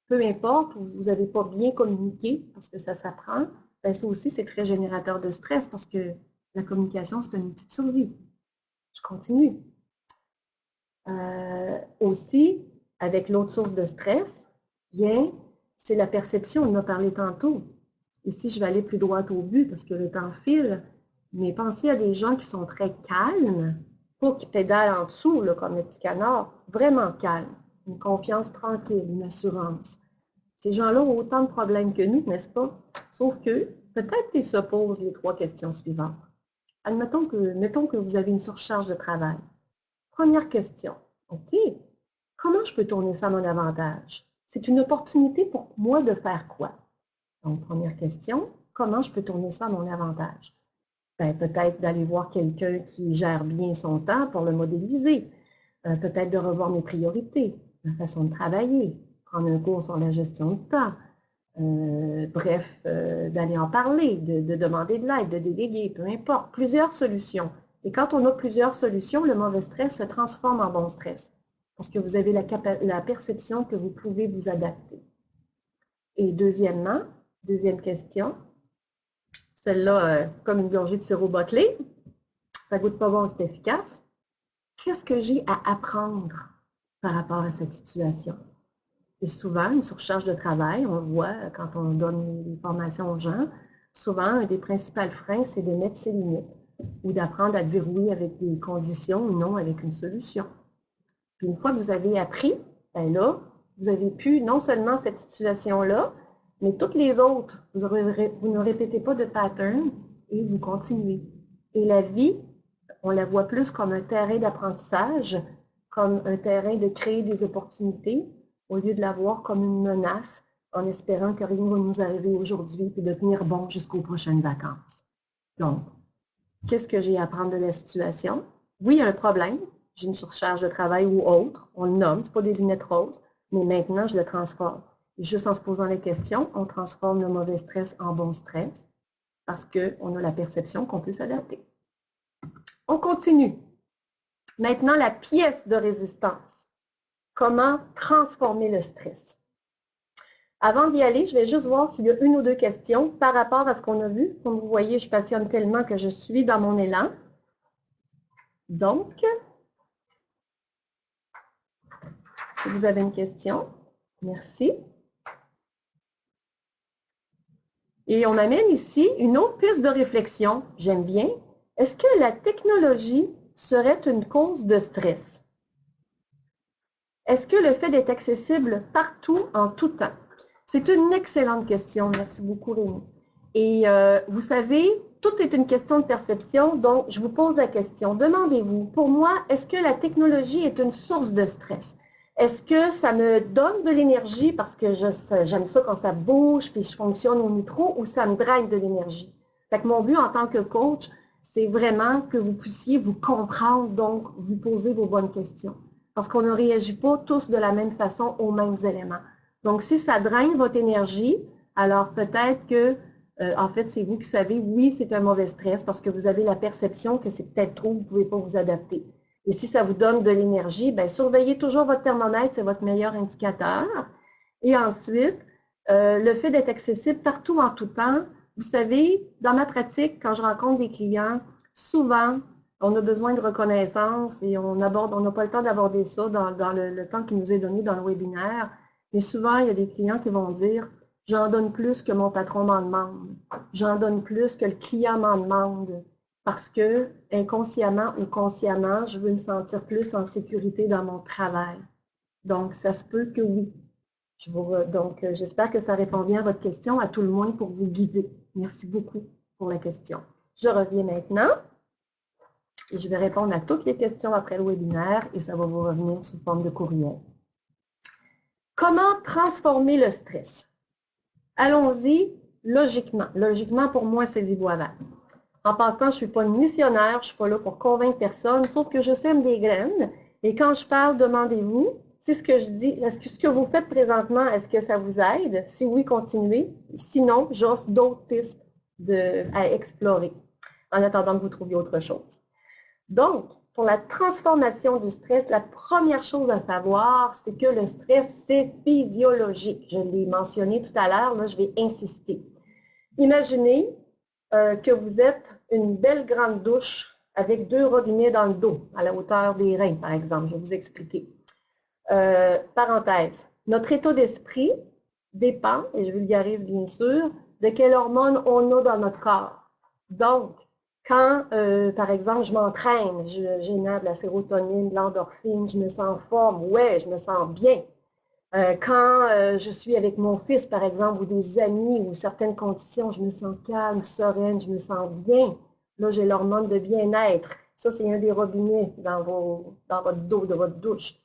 Speaker 1: peu importe, ou vous n'avez pas bien communiqué, parce que ça s'apprend, ben ça aussi, c'est très générateur de stress parce que la communication, c'est un outil de survie. Je continue. Aussi, avec l'autre source de stress, bien, c'est la perception, on en a parlé tantôt. Ici, je vais aller plus droit au but parce que le temps file, mais pensez à des gens qui sont très calmes, pas qui pédalent en dessous, là, comme le petit canard, vraiment calmes, une confiance tranquille, une assurance. Ces gens-là ont autant de problèmes que nous, n'est-ce pas? Sauf que peut-être qu'ils se posent les trois questions suivantes. Mettons que vous avez une surcharge de travail. Première question. OK, comment je peux tourner ça à mon avantage? C'est une opportunité pour moi de faire quoi? Donc, première question, comment je peux tourner ça à mon avantage? Ben, peut-être d'aller voir quelqu'un qui gère bien son temps pour le modéliser. Peut-être de revoir mes priorités, ma façon de travailler, prendre un cours sur la gestion de temps. Bref, d'aller en parler, de demander de l'aide, de déléguer, peu importe, plusieurs solutions. Et quand on a plusieurs solutions, le mauvais stress se transforme en bon stress parce que vous avez la perception que vous pouvez vous adapter. Et deuxièmement, deuxième question, celle-là, comme une gorgée de sirop bottelé, ça goûte pas bon, c'est efficace. Qu'est-ce que j'ai à apprendre par rapport à cette situation? Et souvent, une surcharge de travail, on le voit quand on donne des formations aux gens, souvent, un des principaux freins, c'est de mettre ses limites ou d'apprendre à dire oui avec des conditions ou non avec une solution. Puis une fois que vous avez appris, ben là, vous avez pu non seulement cette situation-là, mais toutes les autres. Vous ne répétez pas de pattern et vous continuez. Et la vie, on la voit plus comme un terrain d'apprentissage, comme un terrain de créer des opportunités, au lieu de la voir comme une menace, en espérant que rien ne va nous arriver aujourd'hui et de tenir bon jusqu'aux prochaines vacances. Donc, qu'est-ce que j'ai à apprendre de la situation? Oui, il y a un problème. J'ai une surcharge de travail ou autre. On le nomme, ce n'est pas des lunettes roses, mais maintenant, je le transforme. Et juste en se posant les questions, on transforme le mauvais stress en bon stress parce qu'on a la perception qu'on peut s'adapter. On continue. Maintenant, la pièce de résistance. Comment transformer le stress? Avant d'y aller, je vais juste voir s'il y a une ou deux questions par rapport à ce qu'on a vu. Comme vous voyez, je passionne tellement que je suis dans mon élan. Donc, si vous avez une question, merci. Et on amène ici une autre piste de réflexion. J'aime bien. Est-ce que la technologie serait une cause de stress? Est-ce que le fait d'être accessible partout, en tout temps? C'est une excellente question. Merci beaucoup, Rémi. Et vous savez, tout est une question de perception, donc je vous pose la question. Demandez-vous, pour moi, est-ce que la technologie est une source de stress? Est-ce que ça me donne de l'énergie parce que j'aime ça quand ça bouge puis je fonctionne au nitro ou ça me draine de l'énergie? Fait que mon but en tant que coach, c'est vraiment que vous puissiez vous comprendre, donc vous poser vos bonnes questions. Parce qu'on ne réagit pas tous de la même façon aux mêmes éléments. Donc, si ça draine votre énergie, alors peut-être que, en fait, c'est vous qui savez, oui, c'est un mauvais stress parce que vous avez la perception que c'est peut-être trop, vous ne pouvez pas vous adapter. Et si ça vous donne de l'énergie, bien, surveillez toujours votre thermomètre, c'est votre meilleur indicateur. Et ensuite, le fait d'être accessible partout en tout temps. Vous savez, dans ma pratique, quand je rencontre des clients, souvent, on a besoin de reconnaissance et on n'a pas le temps d'aborder ça dans le temps qui nous est donné dans le webinaire. Mais souvent, il y a des clients qui vont dire « J'en donne plus que mon patron m'en demande. J'en donne plus que le client m'en demande. » Parce que, inconsciemment ou consciemment, je veux me sentir plus en sécurité dans mon travail. Donc, ça se peut que oui. Donc, j'espère que ça répond bien à votre question, à tout le moins pour vous guider. Merci beaucoup pour la question. Je reviens maintenant et je vais répondre à toutes les questions après le webinaire et ça va vous revenir sous forme de courriel. Comment transformer le stress? Allons-y logiquement. Logiquement, pour moi, c'est du bois vert. En passant, je ne suis pas une missionnaire, je ne suis pas là pour convaincre personne, sauf que je sème des graines. Et quand je parle, demandez-vous, si ce que je dis, est-ce que ce que vous faites présentement, est-ce que ça vous aide? Si oui, continuez. Sinon, j'offre d'autres pistes à explorer en attendant que vous trouviez autre chose. Donc, pour la transformation du stress, la première chose à savoir, c'est que le stress, c'est physiologique. Je l'ai mentionné tout à l'heure, là, je vais insister. Imaginez que vous êtes une belle grande douche avec 2 robinets dans le dos, à la hauteur des reins, par exemple. Je vais vous expliquer. Parenthèse, notre état d'esprit dépend, et je vulgarise bien sûr, de quelle hormone on a dans notre corps. Donc, quand, par exemple, je m'entraîne, je génère de la sérotonine, de l'endorphine, je me sens en forme, ouais, je me sens bien. Quand je suis avec mon fils, par exemple, ou des amis, ou certaines conditions, je me sens calme, sereine, je me sens bien. Là, j'ai l'hormone de bien-être. Ça, c'est un des robinets dans votre dos, de votre douche.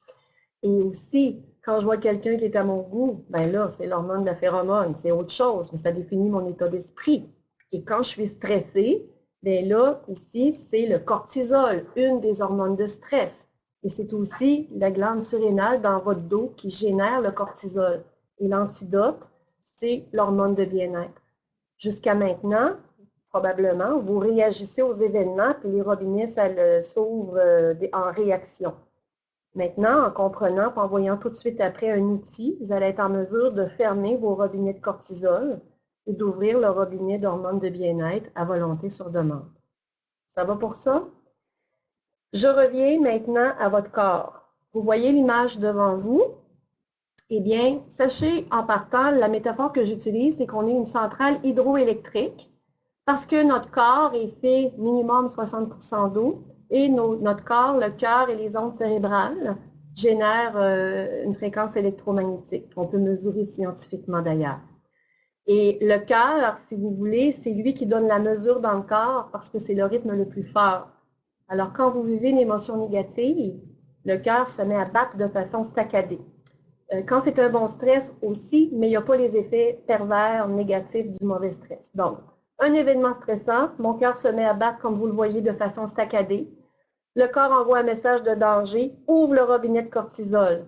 Speaker 1: Et aussi, quand je vois quelqu'un qui est à mon goût, ben là, c'est l'hormone de la phéromone, c'est autre chose, mais ça définit mon état d'esprit. Et quand je suis stressée, bien là, ici, c'est le cortisol, une des hormones de stress. Et c'est aussi la glande surrénale dans votre dos qui génère le cortisol. Et l'antidote, c'est l'hormone de bien-être. Jusqu'à maintenant, probablement, vous réagissez aux événements, puis les robinets, ça s'ouvre en réaction. Maintenant, en comprenant, en voyant tout de suite après un outil, vous allez être en mesure de fermer vos robinets de cortisol et d'ouvrir le robinet d'hormones de bien-être à volonté sur demande. Ça va pour ça? Je reviens maintenant à votre corps. Vous voyez l'image devant vous? Eh bien, sachez en partant, la métaphore que j'utilise, c'est qu'on est une centrale hydroélectrique parce que notre corps est fait minimum 60% d'eau et notre corps, le cœur et les ondes cérébrales génèrent une fréquence électromagnétique qu'on peut mesurer scientifiquement d'ailleurs. Et le cœur, si vous voulez, c'est lui qui donne la mesure dans le corps parce que c'est le rythme le plus fort. Alors, quand vous vivez une émotion négative, le cœur se met à battre de façon saccadée. Quand c'est un bon stress aussi, mais il n'y a pas les effets pervers négatifs du mauvais stress. Donc, un événement stressant, mon cœur se met à battre, comme vous le voyez, de façon saccadée. Le corps envoie un message de danger, ouvre le robinet de cortisol.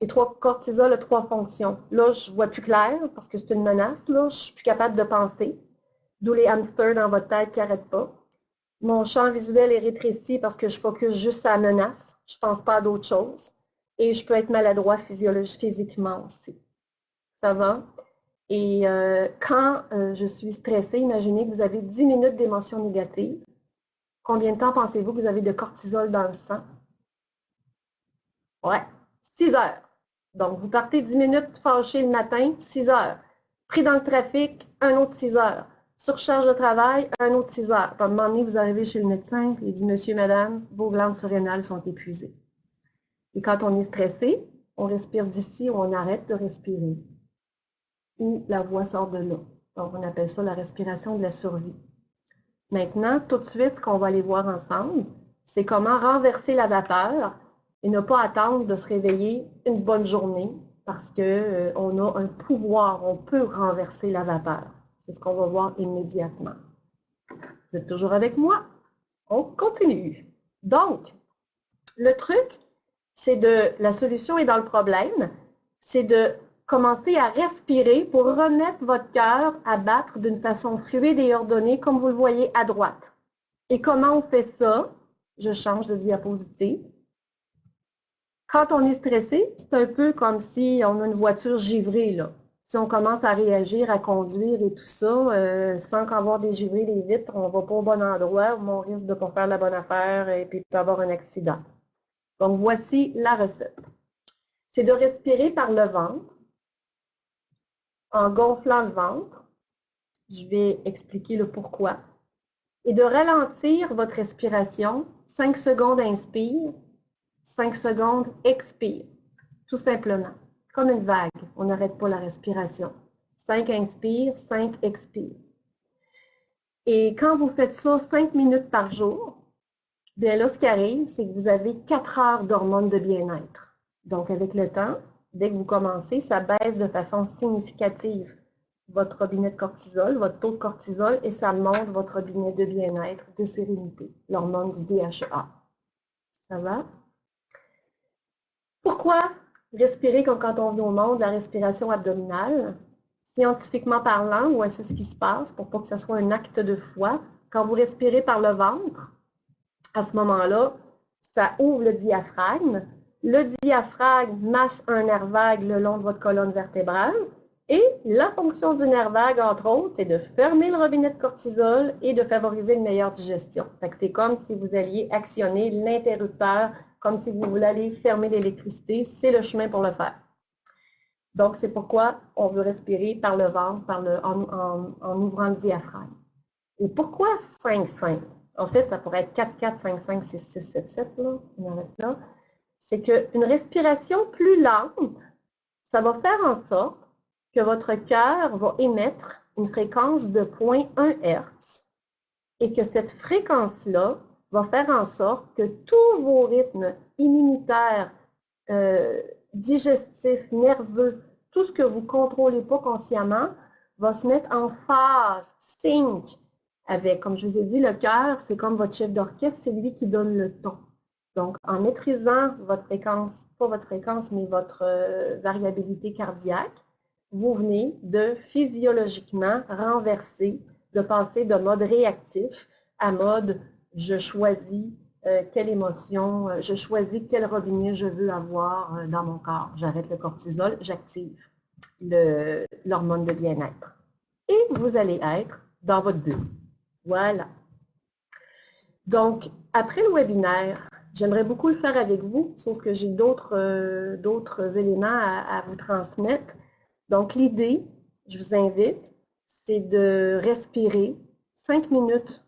Speaker 1: Et cortisol a 3 fonctions. Là, je ne vois plus clair parce que c'est une menace. Là, je suis plus capable de penser. D'où les hamsters dans votre tête qui n'arrêtent pas. Mon champ visuel est rétréci parce que je focus juste sur la menace. Je ne pense pas à d'autres choses. Et je peux être maladroit physiquement aussi. Ça va? Et quand je suis stressée, imaginez que vous avez 10 minutes d'émotions négatives. Combien de temps pensez-vous que vous avez de cortisol dans le sang? Ouais, 6 heures. Donc, vous partez 10 minutes fâché le matin, 6 heures. Pris dans le trafic, un autre 6 heures. Surcharge de travail, un autre 6 heures. À un moment donné, vous arrivez chez le médecin et il dit « Monsieur, madame, vos glandes surrénales sont épuisées. » Et quand on est stressé, on respire d'ici ou on arrête de respirer. Ou la voix sort de là. Donc, on appelle ça la respiration de la survie. Maintenant, tout de suite, ce qu'on va aller voir ensemble, c'est comment renverser la vapeur et ne pas attendre de se réveiller une bonne journée parce qu'on a un pouvoir, on peut renverser la vapeur. C'est ce qu'on va voir immédiatement. Vous êtes toujours avec moi? On continue. Donc, le truc, la solution est dans le problème, c'est de commencer à respirer pour remettre votre cœur à battre d'une façon fluide et ordonnée, comme vous le voyez à droite. Et comment on fait ça? Je change de diapositive. Quand on est stressé, c'est un peu comme si on a une voiture givrée, là. Si on commence à réagir, à conduire et tout ça, sans qu'avoir dégivré les vitres, on ne va pas au bon endroit, on risque de ne pas faire la bonne affaire et puis peut avoir un accident. Donc, voici la recette. C'est de respirer par le ventre, en gonflant le ventre. Je vais expliquer le pourquoi. Et de ralentir votre respiration. 5 secondes inspire, 5 secondes expire. Tout simplement. Comme une vague. On n'arrête pas la respiration. 5 inspire, 5 expire. Et quand vous faites ça 5 minutes par jour, bien là, ce qui arrive, c'est que vous avez 4 heures d'hormones de bien-être. Donc, avec le temps, dès que vous commencez, ça baisse de façon significative votre robinet de cortisol, votre taux de cortisol, et ça monte votre robinet de bien-être, de sérénité, l'hormone du DHEA. Ça va? Pourquoi respirer comme quand on vient au monde, la respiration abdominale? Scientifiquement parlant, voici ce qui se passe pour pas que ce soit un acte de foi. Quand vous respirez par le ventre, à ce moment-là, ça ouvre le diaphragme. Le diaphragme masse un nerf vague le long de votre colonne vertébrale. Et la fonction du nerf vague, entre autres, c'est de fermer le robinet de cortisol et de favoriser une meilleure digestion. C'est comme si vous alliez actionner l'interrupteur, comme si vous voulez aller fermer l'électricité. C'est le chemin pour le faire. Donc, c'est pourquoi on veut respirer par le ventre, en ouvrant le diaphragme. Et pourquoi 5-5? En fait, ça pourrait être 4-4, 5-5, 6-6, 7-7, là. On arrête là. C'est qu'une respiration plus lente, ça va faire en sorte que votre cœur va émettre une fréquence de 0,1 Hz et que cette fréquence-là va faire en sorte que tous vos rythmes immunitaires, digestifs, nerveux, tout ce que vous ne contrôlez pas consciemment, va se mettre en phase, sync, avec, comme je vous ai dit, le cœur, c'est comme votre chef d'orchestre, c'est lui qui donne le ton. Donc, en maîtrisant votre fréquence, pas votre fréquence, mais votre variabilité cardiaque, vous venez de physiologiquement renverser, de passer de mode réactif à mode je choisis quelle émotion, je choisis quel robinet je veux avoir dans mon corps. J'arrête le cortisol, j'active l'hormone de bien-être. Et vous allez être dans votre bulle. Voilà. Donc, après le webinaire, j'aimerais beaucoup le faire avec vous, sauf que j'ai d'autres éléments à vous transmettre. Donc, l'idée, je vous invite, c'est de respirer 5 minutes,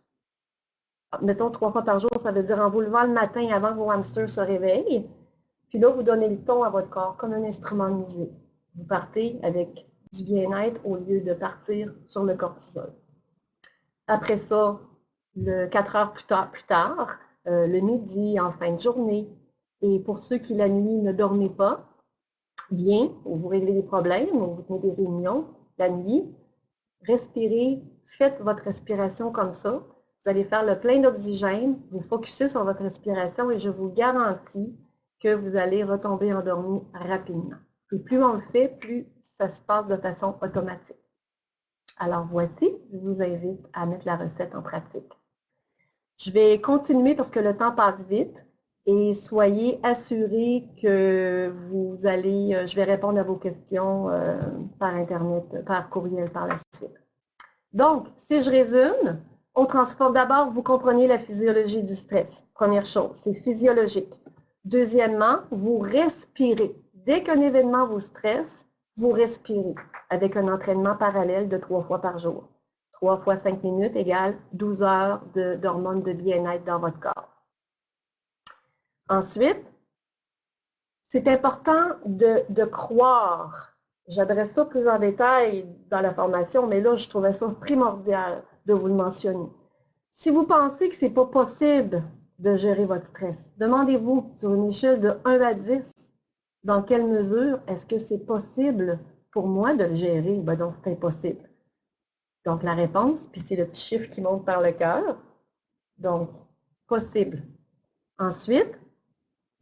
Speaker 1: mettons 3 fois par jour, ça veut dire en vous levant le matin avant que vos hamsters se réveillent. Puis là, vous donnez le ton à votre corps comme un instrument de musique. Vous partez avec du bien-être au lieu de partir sur le cortisol. Après ça, 4 heures plus tard, le midi, en fin de journée. Et pour ceux qui, la nuit, ne dormaient pas, bien, ou vous réglez des problèmes, ou vous tenez des réunions la nuit, respirez, faites votre respiration comme ça. Vous allez faire le plein d'oxygène, vous focussez sur votre respiration et je vous garantis que vous allez retomber endormi rapidement. Et plus on le fait, plus ça se passe de façon automatique. Alors voici, je vous invite à mettre la recette en pratique. Je vais continuer parce que le temps passe vite et soyez assurés que vous allez, je vais répondre à vos questions par Internet, par courriel par la suite. Donc, si je résume, on transforme d'abord, vous comprenez la physiologie du stress. Première chose, c'est physiologique. Deuxièmement, vous respirez. Dès qu'un événement vous stresse, vous respirez avec un entraînement parallèle de 3 fois par jour. 3 fois 5 minutes égale 12 heures d'hormones de bien-être dans votre corps. Ensuite, c'est important de croire. J'adresse ça plus en détail dans la formation, mais là, je trouvais ça primordial de vous le mentionner. Si vous pensez que ce n'est pas possible de gérer votre stress, demandez-vous sur une échelle de 1 à 10, dans quelle mesure est-ce que c'est possible pour moi de le gérer? Ben donc, c'est impossible. Donc, la réponse, puis c'est le petit chiffre qui monte par le cœur. Donc, possible. Ensuite,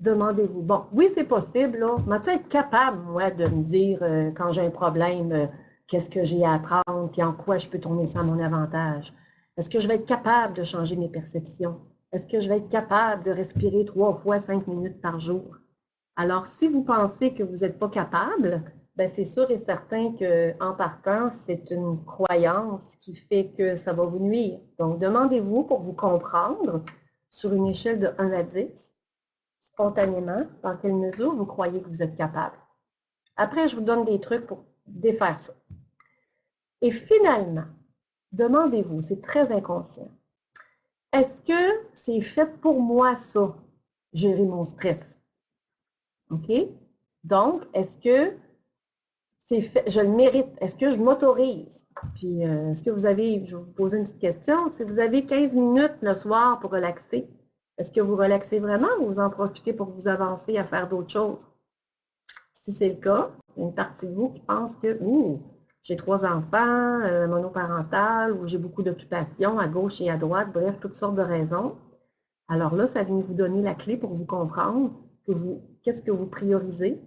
Speaker 1: demandez-vous, bon, oui, c'est possible, là. M'as-tu être capable, moi, de me dire, quand j'ai un problème, qu'est-ce que j'ai à apprendre, puis en quoi je peux tourner ça à mon avantage? Est-ce que je vais être capable de changer mes perceptions? Est-ce que je vais être capable de respirer 3 fois 5 minutes par jour? Alors, si vous pensez que vous n'êtes pas capable, ben c'est sûr et certain qu'en partant, c'est une croyance qui fait que ça va vous nuire. Donc, demandez-vous pour vous comprendre sur une échelle de 1 à 10, spontanément, dans quelle mesure vous croyez que vous êtes capable. Après, je vous donne des trucs pour défaire ça. Et finalement, demandez-vous, c'est très inconscient, est-ce que c'est fait pour moi ça, gérer mon stress? OK? Donc, est-ce que c'est fait, je le mérite? Est-ce que je m'autorise? Puis, est-ce que vous avez, je vais vous poser une petite question, si vous avez 15 minutes le soir pour relaxer, est-ce que vous relaxez vraiment ou vous en profitez pour vous avancer à faire d'autres choses? Si c'est le cas, il y a une partie de vous qui pense que j'ai 3 enfants, monoparental, ou j'ai beaucoup d'occupations à gauche et à droite, bref, toutes sortes de raisons. Alors là, ça vient vous donner la clé pour vous comprendre qu'est-ce que vous priorisez.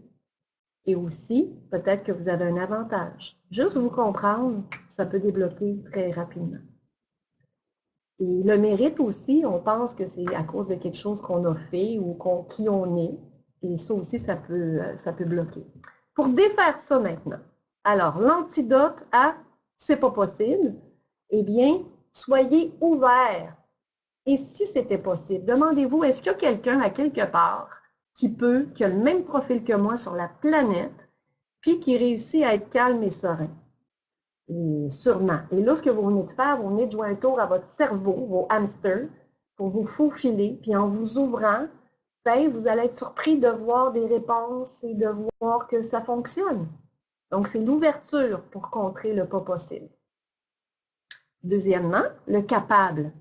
Speaker 1: Et aussi, peut-être que vous avez un avantage. Juste vous comprendre, ça peut débloquer très rapidement. Et le mérite aussi, on pense que c'est à cause de quelque chose qu'on a fait ou qui on est. Et ça aussi, ça peut bloquer. Pour défaire ça maintenant, alors l'antidote à « c'est pas possible », eh bien, soyez ouverts. Et si c'était possible, demandez-vous, est-ce qu'il y a quelqu'un à quelque part qui a le même profil que moi sur la planète, puis qui réussit à être calme et serein? Et sûrement. Et là, ce que vous venez de faire, vous venez de jouer un tour à votre cerveau, vos hamsters, pour vous faufiler, puis en vous ouvrant, ben, vous allez être surpris de voir des réponses et de voir que ça fonctionne. Donc, c'est l'ouverture pour contrer le pas possible. Deuxièmement, le capable.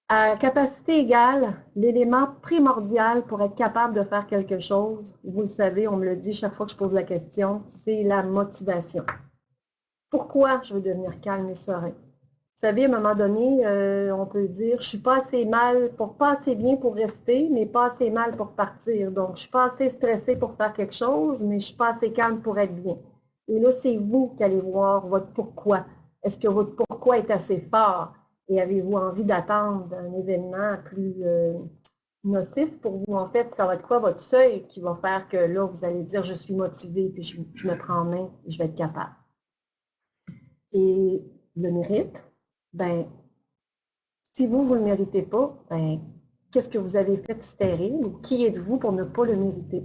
Speaker 1: À capacité égale, l'élément primordial pour être capable de faire quelque chose, vous le savez, on me le dit chaque fois que je pose la question, c'est la motivation. Pourquoi je veux devenir calme et serein? Vous savez, à un moment donné, on peut dire, je suis pas assez pas assez bien pour rester, mais pas assez mal pour partir. Donc, je suis pas assez stressée pour faire quelque chose, mais je suis pas assez calme pour être bien. Et là, c'est vous qui allez voir votre pourquoi. Est-ce que votre pourquoi est assez fort? Et avez-vous envie d'attendre un événement plus nocif pour vous? En fait, ça va être quoi votre seuil qui va faire que là, vous allez dire, je suis motivée, puis je me prends en main, je vais être capable. Et le mérite, ben, si vous ne le méritez pas, ben, qu'est-ce que vous avez fait de stérile ou qui êtes-vous pour ne pas le mériter?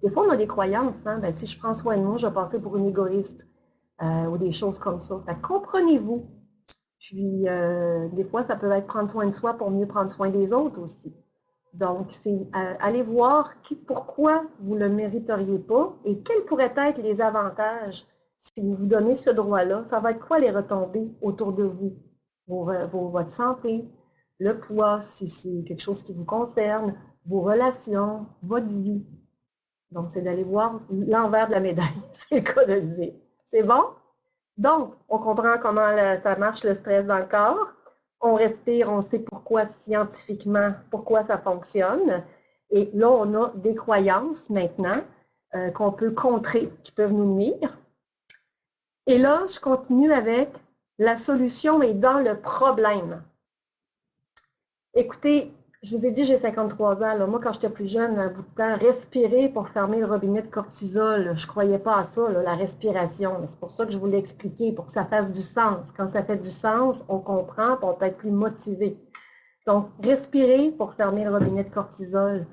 Speaker 1: Des fois, on a des croyances, hein? Ben, si je prends soin de moi, je vais passer pour une égoïste ou des choses comme ça. Comprenez-vous. Puis, des fois, ça peut être prendre soin de soi pour mieux prendre soin des autres aussi. Donc, c'est aller voir pourquoi vous ne le mériteriez pas et quels pourraient être les avantages si vous vous donnez ce droit-là. Ça va être quoi les retombées autour de vous? Votre santé, le poids, si c'est quelque chose qui vous concerne, vos relations, votre vie. Donc, c'est d'aller voir l'envers de la médaille, c'est le cas de le dire. C'est bon? Donc, on comprend comment ça marche le stress dans le corps. On respire, on sait pourquoi scientifiquement, pourquoi ça fonctionne. Et là, on a des croyances maintenant qu'on peut contrer, qui peuvent nous nuire. Et là, je continue avec la solution est dans le problème. Écoutez, je vous ai dit, j'ai 53 ans. Là. Moi, quand j'étais plus jeune, un bout de temps, respirer pour fermer le robinet de cortisol, je ne croyais pas à ça, là, la respiration. C'est pour ça que je vous l'ai expliqué, pour que ça fasse du sens. Quand ça fait du sens, on comprend et on peut être plus motivé. Donc, respirer pour fermer le robinet de cortisol.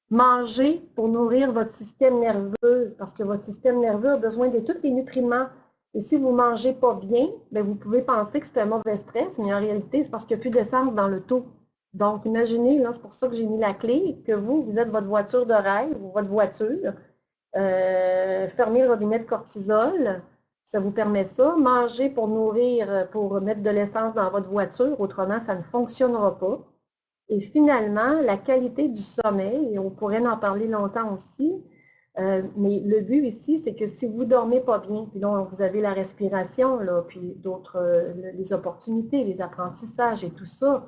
Speaker 1: Manger pour nourrir votre système nerveux, parce que votre système nerveux a besoin de tous les nutriments. Et si vous ne mangez pas bien, bien, vous pouvez penser que c'est un mauvais stress, mais en réalité, c'est parce qu'il n'y a plus d'essence dans l'auto. Donc, imaginez, c'est pour ça que j'ai mis la clé, que vous êtes votre voiture de rêve ou votre voiture. Fermez le robinet de cortisol. Ça vous permet ça. Manger pour nourrir, pour mettre de l'essence dans votre voiture, autrement, ça ne fonctionnera pas. Et finalement, la qualité du sommeil, et on pourrait en parler longtemps aussi, mais le but ici, c'est que si vous ne dormez pas bien, puis là, vous avez la respiration, là, puis d'autres, les opportunités, les apprentissages et tout ça,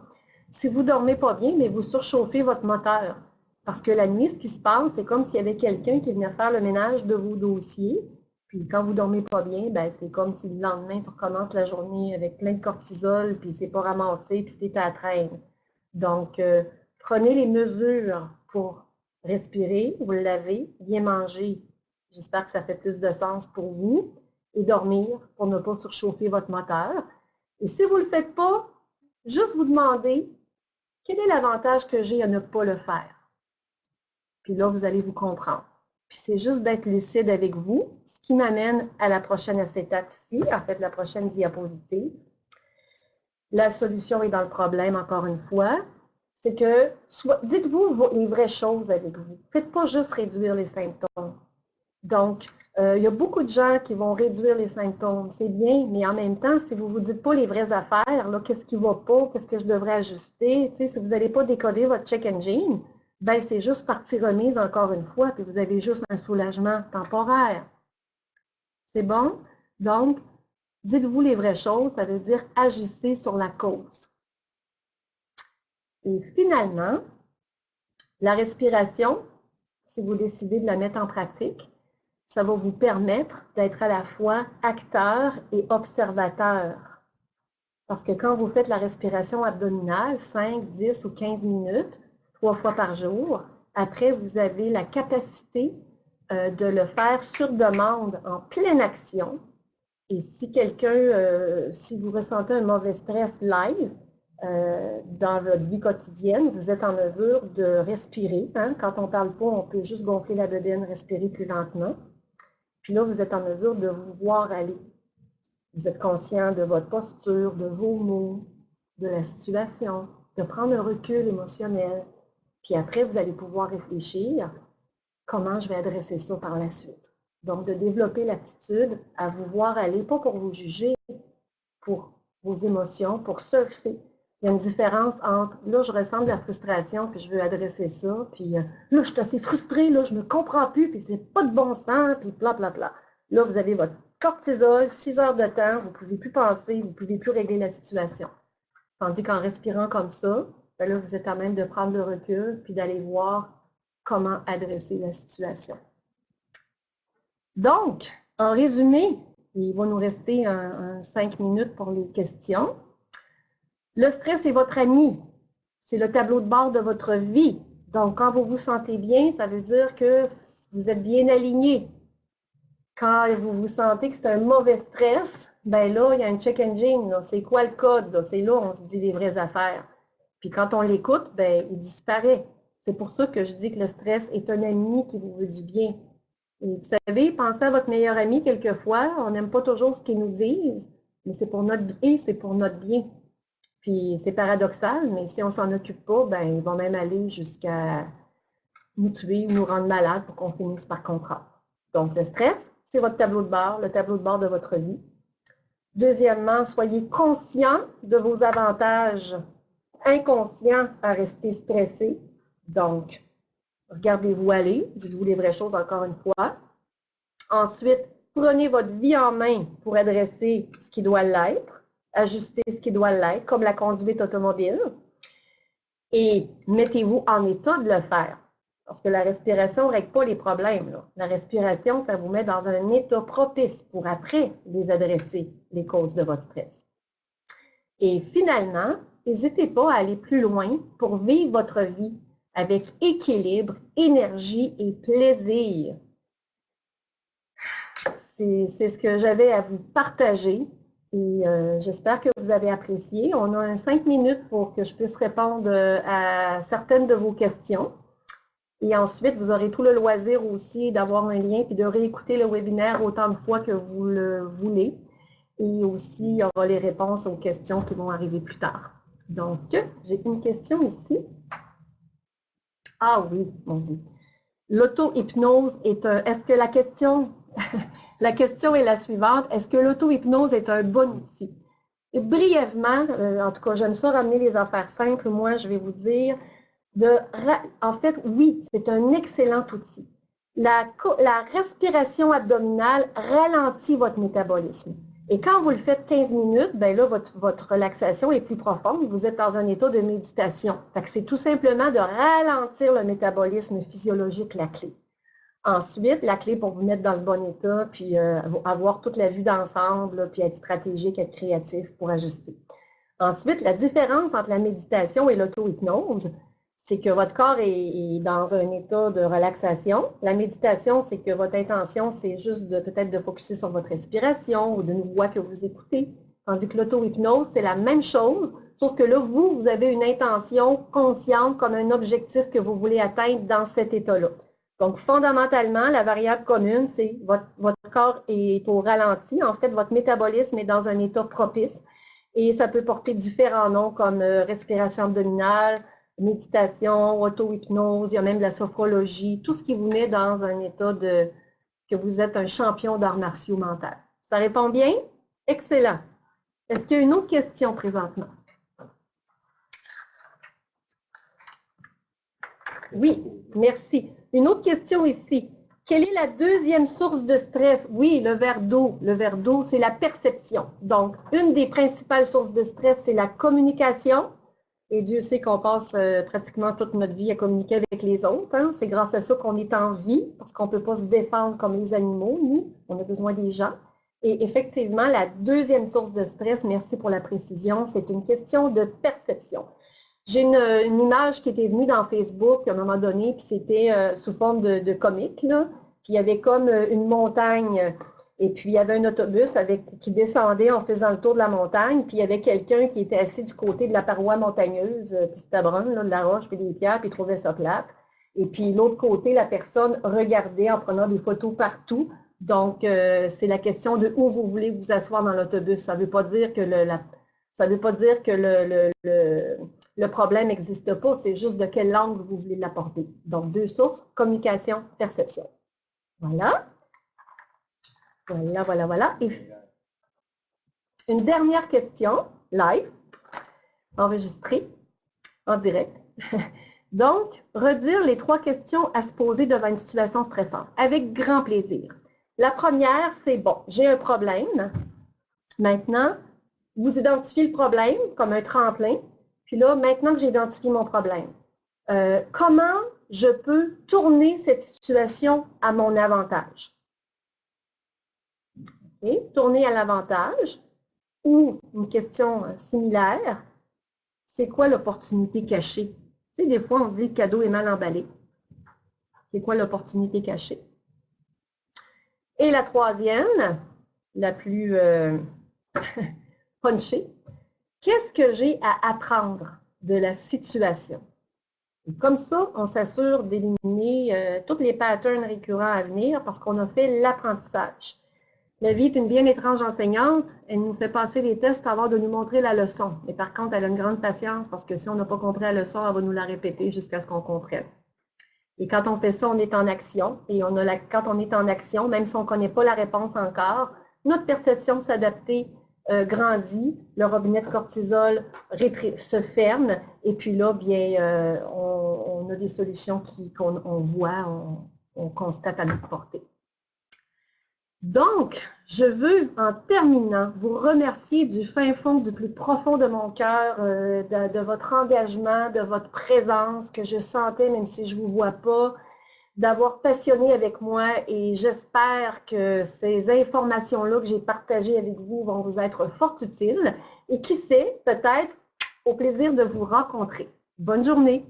Speaker 1: si vous ne dormez pas bien, mais vous surchauffez votre moteur. Parce que la nuit, ce qui se passe, c'est comme s'il y avait quelqu'un qui venait faire le ménage de vos dossiers. Puis quand vous ne dormez pas bien, ben, c'est comme si le lendemain, tu recommences la journée avec plein de cortisol, puis c'est pas ramassé, puis tu es à la traîne. Donc, prenez les mesures pour respirer, vous le lavez, bien manger. J'espère que ça fait plus de sens pour vous. Et dormir pour ne pas surchauffer votre moteur. Et si vous ne le faites pas, juste vous demandez quel est l'avantage que j'ai à ne pas le faire. Puis là, vous allez vous comprendre. Puis c'est juste d'être lucide avec vous, ce qui m'amène à la prochaine acétate ici, en fait, la prochaine diapositive. La solution est dans le problème, encore une fois. C'est que, dites-vous les vraies choses avec vous. Faites pas juste réduire les symptômes. Donc, il y a beaucoup de gens qui vont réduire les symptômes. C'est bien, mais en même temps, si vous ne vous dites pas les vraies affaires, qu'est-ce qui ne va pas, qu'est-ce que je devrais ajuster, si vous n'allez pas décoder votre check engine, ben c'est juste partie remise encore une fois, puis vous avez juste un soulagement temporaire. C'est bon? Donc, dites-vous les vraies choses, ça veut dire agissez sur la cause. Et finalement, la respiration, si vous décidez de la mettre en pratique, ça va vous permettre d'être à la fois acteur et observateur. Parce que quand vous faites la respiration abdominale, 5, 10 ou 15 minutes, 3 fois par jour, après, vous avez la capacité de le faire sur demande, en pleine action. Et si si vous ressentez un mauvais stress live dans votre vie quotidienne, vous êtes en mesure de respirer. Hein? Quand on ne parle pas, on peut juste gonfler la bedaine, respirer plus lentement. Puis là, vous êtes en mesure de vous voir aller. Vous êtes conscient de votre posture, de vos mots, de la situation, de prendre un recul émotionnel. Puis après, vous allez pouvoir réfléchir comment je vais adresser ça par la suite. Donc, de développer l'aptitude à vous voir aller, pas pour vous juger, pour vos émotions, pour surfer. Il y a une différence entre, là, je ressens de la frustration, puis je veux adresser ça, puis là, je suis assez frustrée, là, je ne me comprends plus, puis c'est pas de bon sens, puis blablabla. Là, vous avez votre cortisol, 6 heures de temps, vous ne pouvez plus penser, vous ne pouvez plus régler la situation. Tandis qu'en respirant comme ça, ben là, vous êtes à même de prendre le recul, puis d'aller voir comment adresser la situation. Donc, en résumé, il va nous rester 5 minutes pour les questions. Le stress est votre ami. C'est le tableau de bord de votre vie. Donc, quand vous vous sentez bien, ça veut dire que vous êtes bien aligné. Quand vous vous sentez que c'est un mauvais stress, ben là, il y a un check engine. C'est quoi le code? C'est là où on se dit les vraies affaires. Puis quand on l'écoute, ben, il disparaît. C'est pour ça que je dis que le stress est un ami qui vous veut du bien. Et vous savez, pensez à votre meilleur ami quelquefois. On n'aime pas toujours ce qu'ils nous disent, mais c'est pour notre bien, c'est pour notre bien. Puis c'est paradoxal, mais si on ne s'en occupe pas, ben, ils vont même aller jusqu'à nous tuer ou nous rendre malades pour qu'on finisse par comprendre. Donc, le stress, c'est votre tableau de bord, le tableau de bord de votre vie. Deuxièmement, soyez conscient de vos avantages, inconscient à rester stressé. Donc, regardez-vous aller, dites-vous les vraies choses encore une fois. Ensuite, prenez votre vie en main pour adresser ce qui doit l'être, ajuster ce qui doit l'être, comme la conduite automobile, et mettez-vous en état de le faire. Parce que la respiration ne règle pas les problèmes. Là. La respiration, ça vous met dans un état propice pour après les adresser, les causes de votre stress. Et finalement, n'hésitez pas à aller plus loin pour vivre votre vie avec équilibre, énergie et plaisir. C'est ce que j'avais à vous partager et j'espère que vous avez apprécié. On a 5 minutes pour que je puisse répondre à certaines de vos questions. Et ensuite, vous aurez tout le loisir aussi d'avoir un lien et de réécouter le webinaire autant de fois que vous le voulez. Et aussi, il y aura les réponses aux questions qui vont arriver plus tard. Donc, j'ai une question ici. Ah oui, mon Dieu. L'auto-hypnose est un... Est-ce que la question... La question est la suivante. Est-ce que l'auto-hypnose est un bon outil? Et brièvement, en tout cas, j'aime ça ramener les affaires simples. Moi, je vais vous dire, en fait, oui, c'est un excellent outil. La respiration abdominale ralentit votre métabolisme. Et quand vous le faites 15 minutes, ben là, votre relaxation est plus profonde. Vous êtes dans un état de méditation. C'est tout simplement de ralentir le métabolisme physiologique, la clé. Ensuite, la clé pour vous mettre dans le bon état, puis avoir toute la vue d'ensemble, puis être stratégique, être créatif pour ajuster. Ensuite, la différence entre la méditation et l'auto-hypnose, c'est que votre corps est dans un état de relaxation. La méditation, c'est que votre intention, c'est juste peut-être de focusser sur votre respiration ou d'une voix que vous écoutez. Tandis que l'auto-hypnose, c'est la même chose, sauf que là, vous avez une intention consciente comme un objectif que vous voulez atteindre dans cet état-là. Donc, fondamentalement, la variable commune, c'est votre corps est au ralenti. En fait, votre métabolisme est dans un état propice et ça peut porter différents noms comme respiration abdominale, méditation, auto-hypnose, il y a même de la sophrologie, tout ce qui vous met dans un état que vous êtes un champion d'arts martiaux mental. Ça répond bien? Excellent. Est-ce qu'il y a une autre question présentement? Oui, merci. Une autre question ici. Quelle est la deuxième source de stress? Oui, le verre d'eau. Le verre d'eau, c'est la perception. Donc, une des principales sources de stress, c'est la communication. Et Dieu sait qu'on passe pratiquement toute notre vie à communiquer avec les autres. Hein? C'est grâce à ça qu'on est en vie, parce qu'on ne peut pas se défendre comme les animaux, nous. On a besoin des gens. Et effectivement, la deuxième source de stress, merci pour la précision, c'est une question de perception. J'ai une image qui était venue dans Facebook à un moment donné, puis c'était sous forme de comique, là. Puis il y avait comme une montagne, et puis il y avait un autobus qui descendait en faisant le tour de la montagne, puis il y avait quelqu'un qui était assis du côté de la paroi montagneuse, puis c'était brun, là, de la roche, puis des pierres, puis il trouvait ça plate. Et puis l'autre côté, la personne regardait en prenant des photos partout. Donc, c'est la question de où vous voulez vous asseoir dans l'autobus. Ça ne veut pas dire que le problème n'existe pas, c'est juste de quel angle vous voulez l'aborder. Donc, deux sources, communication, perception. Voilà. Voilà. Et une dernière question, live, enregistrée, en direct. Donc, redire les 3 questions à se poser devant une situation stressante, avec grand plaisir. La première, c'est bon, j'ai un problème. Maintenant, vous identifiez le problème comme un tremplin. Puis là, maintenant que j'ai identifié mon problème, comment je peux tourner cette situation à mon avantage? Okay. Tourner à l'avantage. Ou une question similaire, c'est quoi l'opportunité cachée? Tu sais, des fois, on dit le cadeau est mal emballé. C'est quoi l'opportunité cachée? Et la troisième, la plus punchée, qu'est-ce que j'ai à apprendre de la situation? Et comme ça, on s'assure d'éliminer tous les patterns récurrents à venir parce qu'on a fait l'apprentissage. La vie est une bien étrange enseignante. Elle nous fait passer les tests avant de nous montrer la leçon. Mais par contre, elle a une grande patience parce que si on n'a pas compris la leçon, elle va nous la répéter jusqu'à ce qu'on comprenne. Et quand on fait ça, on est en action. Et quand on est en action, même si on ne connaît pas la réponse encore, notre perception s'adapter grandit, le robinet de cortisol se ferme. Et puis là, bien, on a des solutions qu'on voit, on constate à notre portée. Donc, je veux, en terminant, vous remercier du fin fond, du plus profond de mon cœur, de votre engagement, de votre présence que je sentais, même si je ne vous vois pas, d'avoir passionné avec moi et j'espère que ces informations-là que j'ai partagées avec vous vont vous être fort utiles et qui sait, peut-être au plaisir de vous rencontrer. Bonne journée!